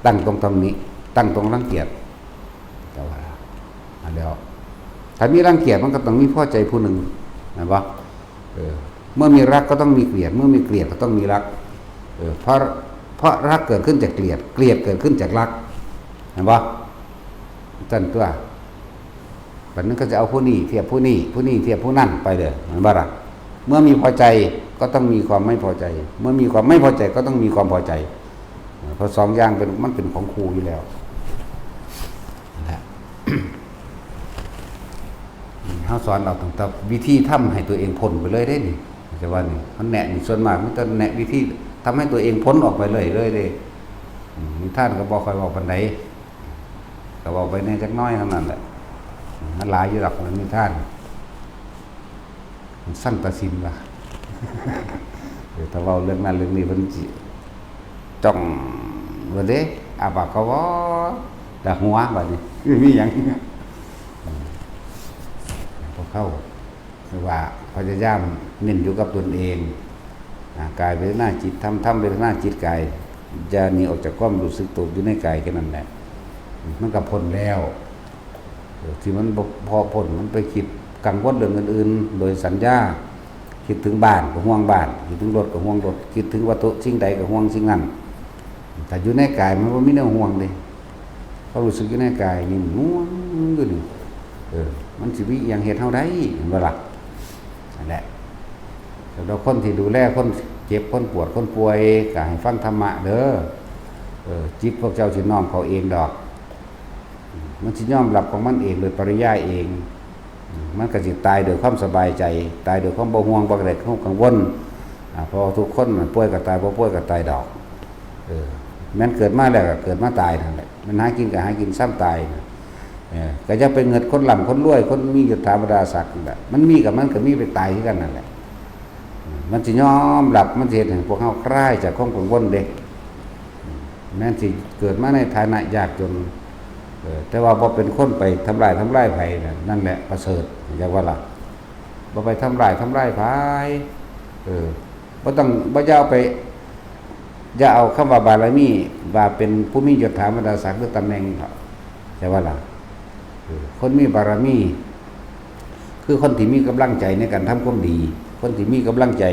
ตั้งตรงตำหนิตั้งตรงรังเกียจแต่ว่าแล้วถ้ามีรังเกียจมันก็ต้องมีพอใจผู้หนึ่งนะวะเมื่อมีรักก็ต้องมีเกลียดเมื่อมีเกลียดก็ต้องมีรักเพราะรักเกิดขึ้นจากเกลียดเกลียดเกิดขึ้นจากรักเห็นปะจันตัวแบบนั้นก็จะเอาผู้นี้เทียบผู้นี้ผู้นี้เทียบผู้นั่นไปเลยเห็นปะล่ะเมื่อมีพอใจก็ต้องมีความไม่พอใจเมื่อมีความไม่พอใจก็ต้องมีความพอใจเพราะสองอย่างมันเป็นของครูอยู่แล้วเขาสอนเราตั้งแต่วิธีทำให้ตัวเองพ้นไปเลยได้นี่จะว่านี่เขาแนะนี่ส่วนมากมันจะแนะวิธีทำให้ตัวเองพ้นออกไปเลยเลยนิทานก็บอกคอยบอกปันไหนก็บอกไปในจักน้อยเท่านั้นแหละมันหลายอยู่หรอกมันนิทานมันสั้นตัดสินว่ะแต่ว่าเรื่องนั้นเรื่องนี้มันจีจ้องวันเด้อาบะเขาว่าแต่หัวแบบนี้มีอย่างพอเข้าคือว่าพยายามเน้นอยู่กับตนเองกายเวทนาจิตทำเวทนาจิตกายจะหนีออกจากความรู้สึกตัวอยู่ในกายแค่นั้นแหละมันก็พ้นแล้วที่มันพอพ้นมันไปคิดกังวลเรื่องอื่นๆโดยสัญญาคิดถึงบ้านก็ห่วงบ้านคิดถึงรถก็ห่วงรถคิดถึงวัตถุสิ่งใดก็ห่วงสิ่งนั้นแต่อยู่ในกายมันไม่ได้ห่วงเลยเขารู้สึกอยู่ในกายนี่มันง่วงอยู่นี่มันสิวิอย่างเหตุเท่าใดเห็นบ่ล่ะนั่นแหละแต่เราคนที่ดูแลคนเจ็บคนปวดคนป่วยก็ให้ฟังธรรมะเด้อจิตพวกเจ้าสิน้อมเขาเองดอกมันสิยอมรับของมันเองโดยปริยายเองมันก็สิตายโดยความสบายใจตายโดยความบ่ห่วงบ่กระเดกกังวลพอทุกคนมันป่วยก็ตายบ่ป่วยก็ตายดอกแม้นเกิดมาแล้วก็เกิดมาตายนั่นแหละมันหากินก็หากินซ้ำตายก็จะเป็นเงินคนหลังคนรวยคนมียศถาบรรดาศักดิ์นั่นแหละมันมีกับมันก็มีไปตายที่กันนั่นแหละมันสิยอมรับมันสิเฮ็ดให้พวกเฮาคลายจากความกังวลเด้แม้นสิเกิดมาในฐานะยากจนแต่ว่าบ่เป็นคนไปทำลายไผนั่นแหละประเสริฐอย่างว่าล่ะบ่ไปทำลายไผบ่ต้องบ่ยาวไปอย่าเอาคำว่าบารมีว่าเป็นผู้มียศถาบรรดาศักดิ์หรือตำแหน่งแต่ว่าล่ะคนมีบารมีคือคนที่มีกำลังใจในการทำความดีคนที่มีกำลังใจ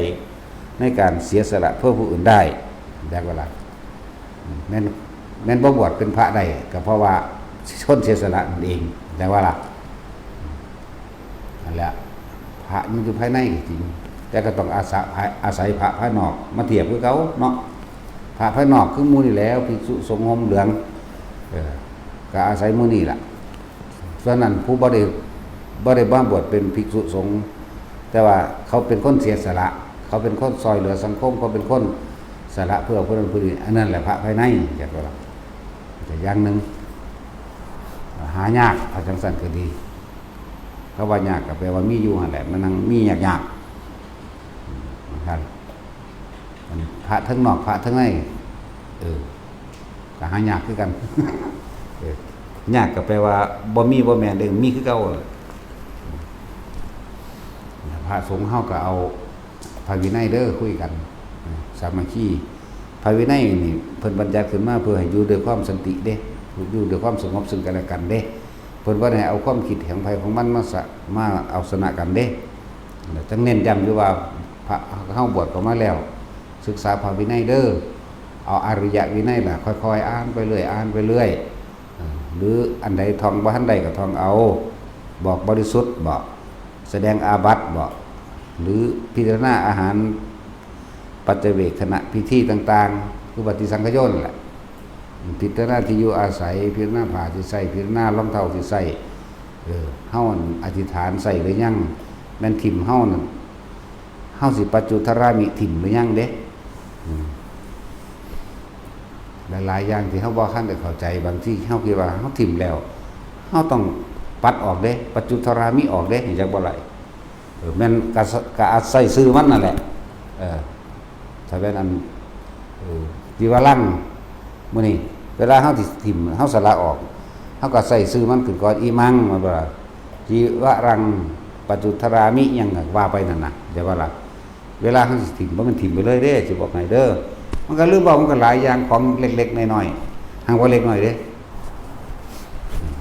ในการเสียสละเพื่อผู้อื่นได้อย่างว่าล่ะแม่นบ่บวชเป็นพระได้ก็เพราะว่าคนเสียสละนั่นเองแต่ว่าล่ะนั่นแหละพระมันอยู่ภายในจริงแต่ก็ต้องอาศัยพระภายนอกมาเทียบกับเขาเนาะพระภายนอกคือหมู่นี่แล้วภิกษุสงฆ์ห่มเหลืองก็อาศัยหมู่นี่ล่ะ ฉะนั้นผู้บ่ได้มาบวชเป็นภิกษุสงฆ์แต่ว่าเขาเป็นคนเสียสละเขาเป็นคนซอยเหลือสังคมเขาเป็นคนสละเพื่อผู้นั้นผู้นี้อันนั้นแหละพระภายในอย่างว่าแต่อย่างหนึ่งหายากพระจังสันก็ดีก็ว่ายากก็แปลว่ามีอยู่หั่นแหละมันนั่งมียากนะครับพระทั้งนอกพระทั้งในก็หายากคือกันยากก็แปลว่าบ่มีบ่แม่นเด้มีคือเก่าพระสงฆ์เฮาก็เอาพระวินัยเด้อคุยกันสามัคคีพระวินัยนี่เพิ่นบัญญัติขึ้นมาเพื่อให้อยู่ด้วยความสันติเด้อยู่ด้วยความสงบซึ่งกันและกันเด้เพิ่นบ่ได้เอาความคิดแห่งภัยของมันมาเอาชนะกันเด้จังเน้นย้ำอยู่ว่าพระเฮาบวชเข้ามาแล้วศึกษาพระวินัยเด้อเอาอริยวินัยล่ะค่อยๆอ่านไปเรื่อยหรืออันใดท่องบ่ทันใดก็ท่องเอาบอกบริสุทธิ์บอกแสดงอาบัติบอกหรือพิจารณาอาหารปัจเจเวกขณะพิธีต่างๆคือปฏิสังขยน์แหละพิจารณาที่อยู่อาศัยพิจารณาผ้าที่ใส่พิจารณารองเท้าที่ใส่เฮาอธิษฐานใส่หรือยังแม่นถิ่มเฮานั่นเฮาสิปัจจุทรามิถิ่มหรือยังเด้หลายๆอย่างที่เฮาบ่ทันได้เข้าใจบางที่เฮาคิดว่าเฮาถิ่มแล้วเฮาต้องปัดออกเด้ปัจจุทรามิออกเด้เห็นจักบ่ไหลแม่นกะอาศัยซื้อมันนั่นแหละถ้าเป็นอันจีวาลังมื้อนี้เวลาเฮาสิถิ่มเฮาสละออกเฮาก็ใส่ซื้อมันขึ้นก่อนอีมังมันบ่ล่ะจีวรังปัจจุทรามิหยังว่าไปนั่นน่ะจะว่าล่ะเวลาเฮาสิถิ่มบ่มันถิ่มไปเลยเด้สิบอกให้เด้อมันก็ลืมบอกมันก็หลายอย่างของเล็กๆน้อยๆห่างว่าเล็กน้อยเด้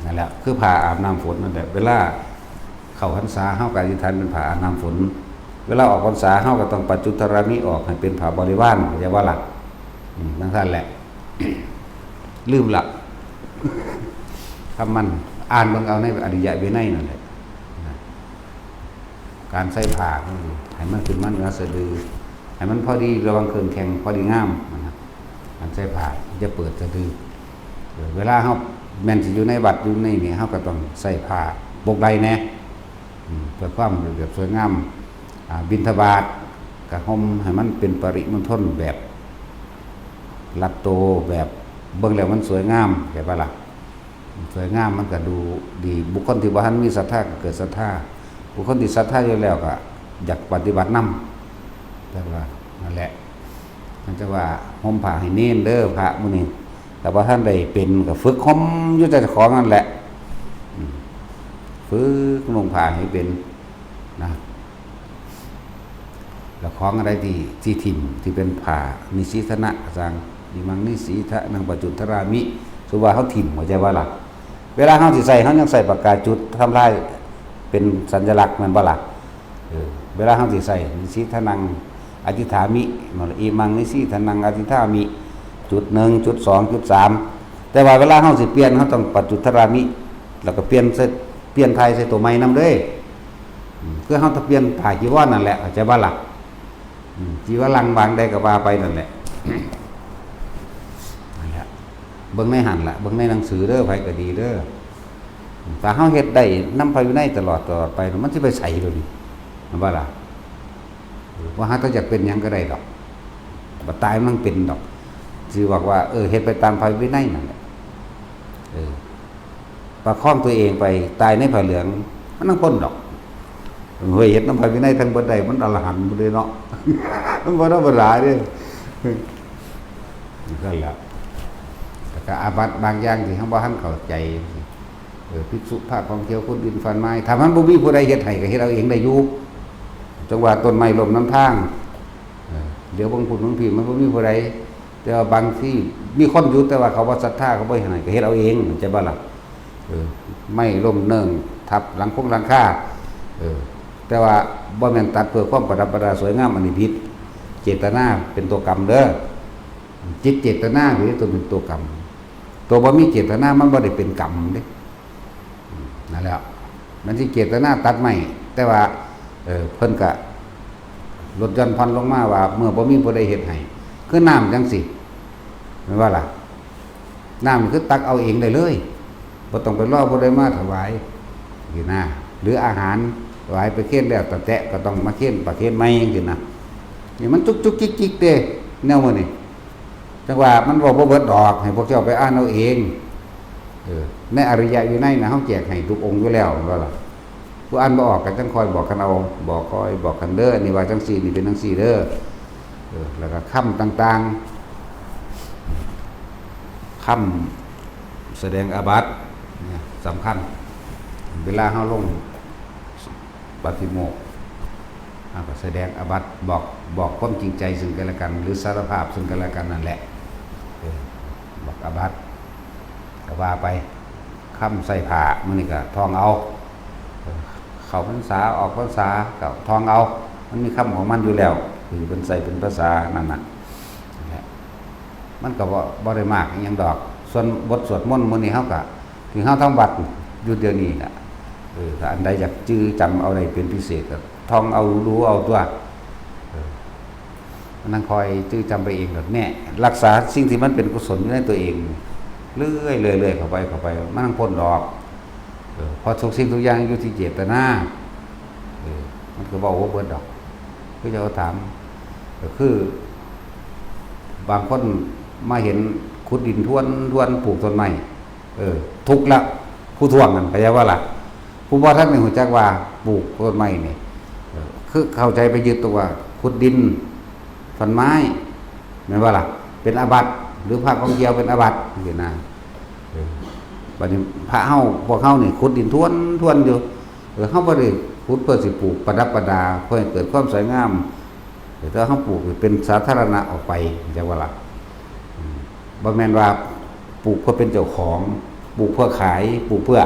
นั่นแหละคือผ้าอาบน้ำฝนนั่นแหละเวลาเข้าพรรษาเฮาก็อธิษฐานเป็นผ้าอาบน้ำฝนเวลาออกพรรษาเฮาก็ต้องปัจจุทรามิออกให้เป็นผ้าบริวารอย่าว่าหลักนั่นท่านแหละ ลืมหลักคำมันอ่านเบิ่งเอาในอริยวินัยนั่นแหละการใส่ผ้าให้มันขึ้นมันเนื้อสะดือให้มันพอดีระวังเครื่องแข็งพอดีงามนะครับการใส่ผ้าจะเปิดสะดือเวลาเฮาแม่นสิอยู่ในวัดอยู่ในนี่เฮาก็ต้องใส่ผ้าปกใดแน่เพื่อความเรียบสวยงามบิณฑบาตก็ห่มให้มันเป็นปริมณฑลแบบลัดโตแบบเบิ่งแล้วมันสวยงามแบบว่าล่ะสวยงามมันก็ดูดีบุคคลที่บ่ทันมีศรัทธาก็เกิดศรัทธาบุคคลที่ศรัทธาอยู่แล้วก็อยากปฏิบัตินำแต่ว่านั่นแหละมันจะว่าห่มผ้าให้เน้นเด้อพระมื้อนี้แต่ว่าท่านได้เป็นก็ฝึกห่มอยู่แต่ของนั่นแหละฝึกลงผ้าให้เป็นนะแล้วของอะไรที่ถิ่มที่เป็นผ้านิสีธนะสังนิมังนิสีทะนังปัจจุทรามิสุว่าเขาถิ่มหัวใจว่าหลักเวลาเขาสิใส่เขายังใส่ปากกาจุดทำลายเป็นสัญลักษณ์มันบ่หลักเวลาเขาสิใส่นิสีทะนังอธิฐามิอิมังนิสีทะนังอธิฐามิจุด1จุด2จุด3แต่ว่าเวลาเขาสิเปลี่ยนเขาต้องปัจจุทรามิแล้วก็เปลี่ยนไทยใส่ตัวใหม่นำเด้คือเขาต้องเปลี่ยนผ้าจีวรนั่นแหละเข้าใจบ่หลักจีวรลังบางได้ก็ว่าไปนั่นแหละเบิ่งในหันล่ะเบิ่งในหนังสือเด้อไผก็ดีเด้อถ้าเฮาเฮ็ดได้นำพระวินัยตลอดไปมันสิไปใส่โดนี่มันว่าล่ะว่าหาถ้าอยากเป็นหยังก็ได้ดอกบ่ตายมันเป็นดอกสิบอกว่าเฮ็ดไปตามพระวินัยนั่นแหละประคองตัวเองไปตายในผ้าเหลืองมันต้องพ้นดอกเฮ้ยเฮ็ดนำพระวินัยทั้งบ่ได้มันอรหันต์บ่ได้เนาะมันบ่ธรรมดาเด้นั่นแหละก็อาบัติบางอย่างที่เขาบ่ทันเข้าใจภิกษุพระของเที่ยวคนดินฟันไม้ถ้ามันบ่มีผู้ใดเฮ็ดให้ก็เฮ็ดเอาเองได้อยู่จังว่าต้นไม้ล้มน้ำทางเดี๋ยวบางพุ่นบางพี่มันบ่มีผู้ใดแต่ว่าบางที่มีคนอยู่แต่ว่าเขาบ่ศรัทธาเขาบ่เฮ็ดให้ก็เฮ็ดเอาเองจะบ่ล่ะไม่ล้มเนิ่งทับหลังคาแต่ว่าบ่แม่นตัดเพื่อความประดับประดาสวยงามอันนี้ผิดเจตนาเป็นตัวกรรมเด้อจิตเจตนาหรือตัวเป็นตัวกรรมตัวบ่มีเจตนามันบ่ได้เป็นกรรมเด้นั่นแหละมันสิเจตนาตัดไม้แต่ว่าเพิ่นก็ลดหย่อนผ่อนลงมาว่าเมื่อบ่มีผู้ใดเฮ็ดให้คือน้ำจังสิแม่นว่าล่ะน้ำคือตักเอาเองได้เลยบ่ต้องไปรอผู้ใดมาถวาย อยู่นะหรืออาหารไว้ไปเค้นแล้วตะแตะก็ต้องมาเค้นประเค้นไม่ยังคือนะนี่มันจุกจุกจิกจิกเด้แนวมันนี่จังว่ามันบอกว่าเบิดดอกให้พวกเจ้าไปอ่านเอาเองในอริยวินัยนะเขาแจกให้ทุกองค์อยู่แล้วว่าล่ะผู้อ่านบ่ออกก็จังคอยบอกกันเอาบอกคอยบอกกันเด้อนี่ว่าจังซี่นี่เป็นจังซี่เด้อแล้วก็คำต่างๆคำแสดงอาบัติเนี่ยสำคัญเวลาเฮาลงปฏิโมกข์ก็แสดงอาบัติบอกความจริงใจซึ่งกันและกันหรือสารภาพซึ่งกันและกันนั่นแหละบอกอาบัติก็ว่าไปค่ำใส่ผ้ามันนี่ก็ท่องเอาเข้าพรรษาออกพรรษาก็ท่องเอามันมีคำของมันอยู่แล้วคือเป็นใส่เป็นภาษานั่นน่ะมันก็บ่ได้มากอหยังดอกส่วนบทสวดมนต์มื้อนี้เฮาก็ถึงเฮาทำวัดอยู่เดี๋ยวนี้น่ะถ้าอันใดอยากจื้อจำเอาได้เป็นพิเศษก็ท่องเอารู้เอาตัวมันนั่งคอยจื้อจำไปเองแบบแน่รักษาสิ่งที่มันเป็นกุศลอยู่ในตัวเองเรื่อยๆเข้าไปมันนั่งพ้นดอกพอทุกสิ่งทุกอย่างอยู่ที่เจตนามันก็บอกว่าเบิดดอกคือจะถามก็คือบางคนมาเห็นขุดดินทวนปลูกต้นไม้ทุกละผู้ทวงนั่นก็จะว่าล่ะผู้ว่าท่านในหัวจักว่าปลูกต้นไม้นี่คือเข้าใจไปยึดตัวขุดดินต้นไม้แม่นว่าล่ะเป็นอาบัติหรือพระกองเกียวเป็นอาบัติเห็นนะบัดนี้พระเฮาพวกเฮานี่ขุดดินทวนอยู่เฮาบ่ได้ขุดเพื่อสิปลูกประดับประดาเพื่อให้เกิดความสวยงามแต่ถ้าเฮาปลูกเป็นสาธารณะออกไปจังว่าล่ะบ่แม่นว่าปลูกเพื่อเป็นเจ้าของปลูกเพื่อขายปลูกเพื่อ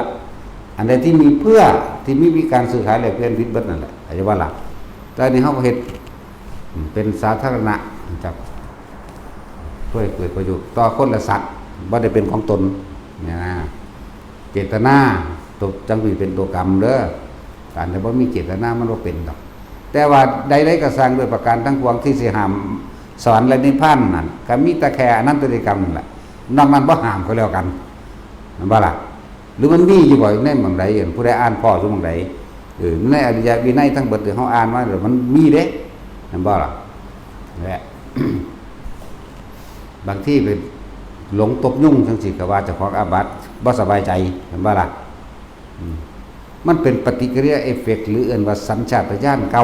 อันใดที่มีเพื่อที่มีการซื้อขายแลกเปลี่ยนผิดเบิดนั่นแหละจังว่าล่ะแต่อันนี้เฮาก็เฮ็ดเป็นสาธารณะจับเพื่อให้เกิดประโยชน์ต่อคนและสัตว์บ่ได้เป็นของตนเนี่ยนะเจตนาตัวจังสิเป็นตัวกรรมเด้อการที่บ่มีเจตนามันบ่เป็นดอกแต่ว่าใดๆก็สร้างด้วยประการทั้งปวงที่สิห้ามสอนและนิพพานนั่นก็มีแต่แค่อนันตริกรรมนั่นแหละนอกนั้นบ่ห้ามก็แล้วกันนั่นบ่ล่ะหรือมันมีอยู่บ่ในหม่องใดผู้ใดอ่านพอซุหม่องใดในอริยวินัยทั้งเบิดที่เฮาอ่านมามันมีเด้นั่นบ่ล่ะแหละ บางที่ไปหลงตบยุ่งจังซี่ก็ว่าเจ้าของอาบัติบ่สบายใจเห็นบ่ล่ะมันเป็นปฏิกิริยาเอฟเฟกต์หรือเอิ้นว่าสัญชาตญาณเก่า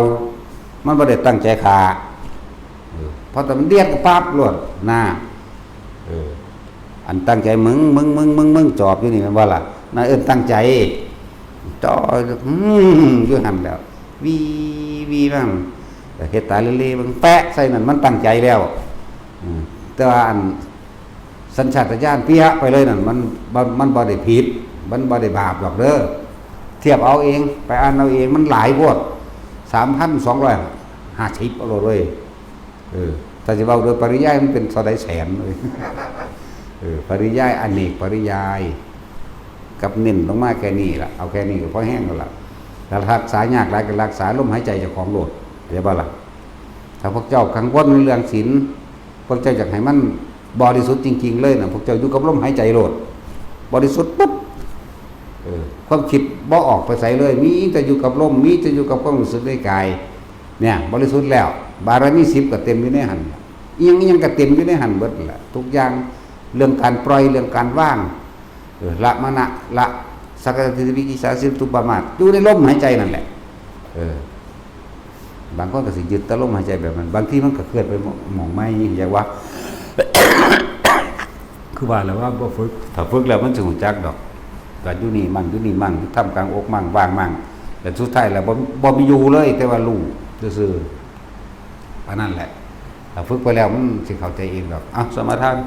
มันบ่ได้ตั้งใจฆ่าเพราะแต่มันเดียดก็ปั๊บโลดนะอันตั้งใจมึงจอบอยู่นี่แม่นบ่ล่ะน่าเอิ้นตั้งใจจ่ออยู่หั่นแล้ววีบ้างแต่เฮ็ดตาเล่ๆเบิ่งแปะใส่นั่นมันตั้งใจแล้วแต่ว่าอันสัญชาตญาณเปียไปเลยนั่นมันบ่ได้ผิดมันบ่ได้บาปดอกเด้อเทียบเอาเองไปอ่านเอาเองมันหลายโพด 3,250 เอาเลยถ้าสิเว้าโดยปริยายมันเป็นเท่าใดแสนเลยปริยายอเนกปริยายกับเน้นลงมาแค่นี้ล่ะเอาแค่นี้ก็พอแห้งแล้วล่ะถ้ารักษายากหลายก็รักษาลมหายใจเจ้าของโลดเดี๋ยวบ่ล่ะถ้าพวกเจ้ากังวลในเรื่องศีลพวกเจ้าอยากให้มันบริสุทธิ์จริงๆเลยนะพวกเจ้าอยู่กับลมหายใจโลดบริสุทธิ์ปุ๊บความคิดบ่ออกไปใส่เลยมีแต่อยู่กับลมมีแต่อยู่กับความรู้สึกในกายเนี่ยบริสุทธิ์แล้วบารมี10ก็เต็มอยู่ในหันอีหยังก็เต็มอยู่ในหันเบิดแหละทุกอย่างเรื่องการปล่อยเรื่องการว่างละมณะละสักกะทิวิกิสาสิตุปมาทอยู่ในลมหายใจนั่นแหละบางคนก็สิยึดแต่ลมหายใจแบบนั้นบางทีมันก็เคลื่อนไปหม่องไม่อย่างว่า คือว่าแล้วว่าบ่ฝึกถ้าฝึกแล้วมันสิรู้จักดอกก็อยู่นี่มั่งทำกลางอกมั่งว่างมั่งแต่สุดท้ายแล้วบ่มีอยู่เลยแต่ว่ารู้ซื่อๆอันนั้นแหละถ้าฝึกไปแล้วมันสิเข้าใจเองดอกสมาทาน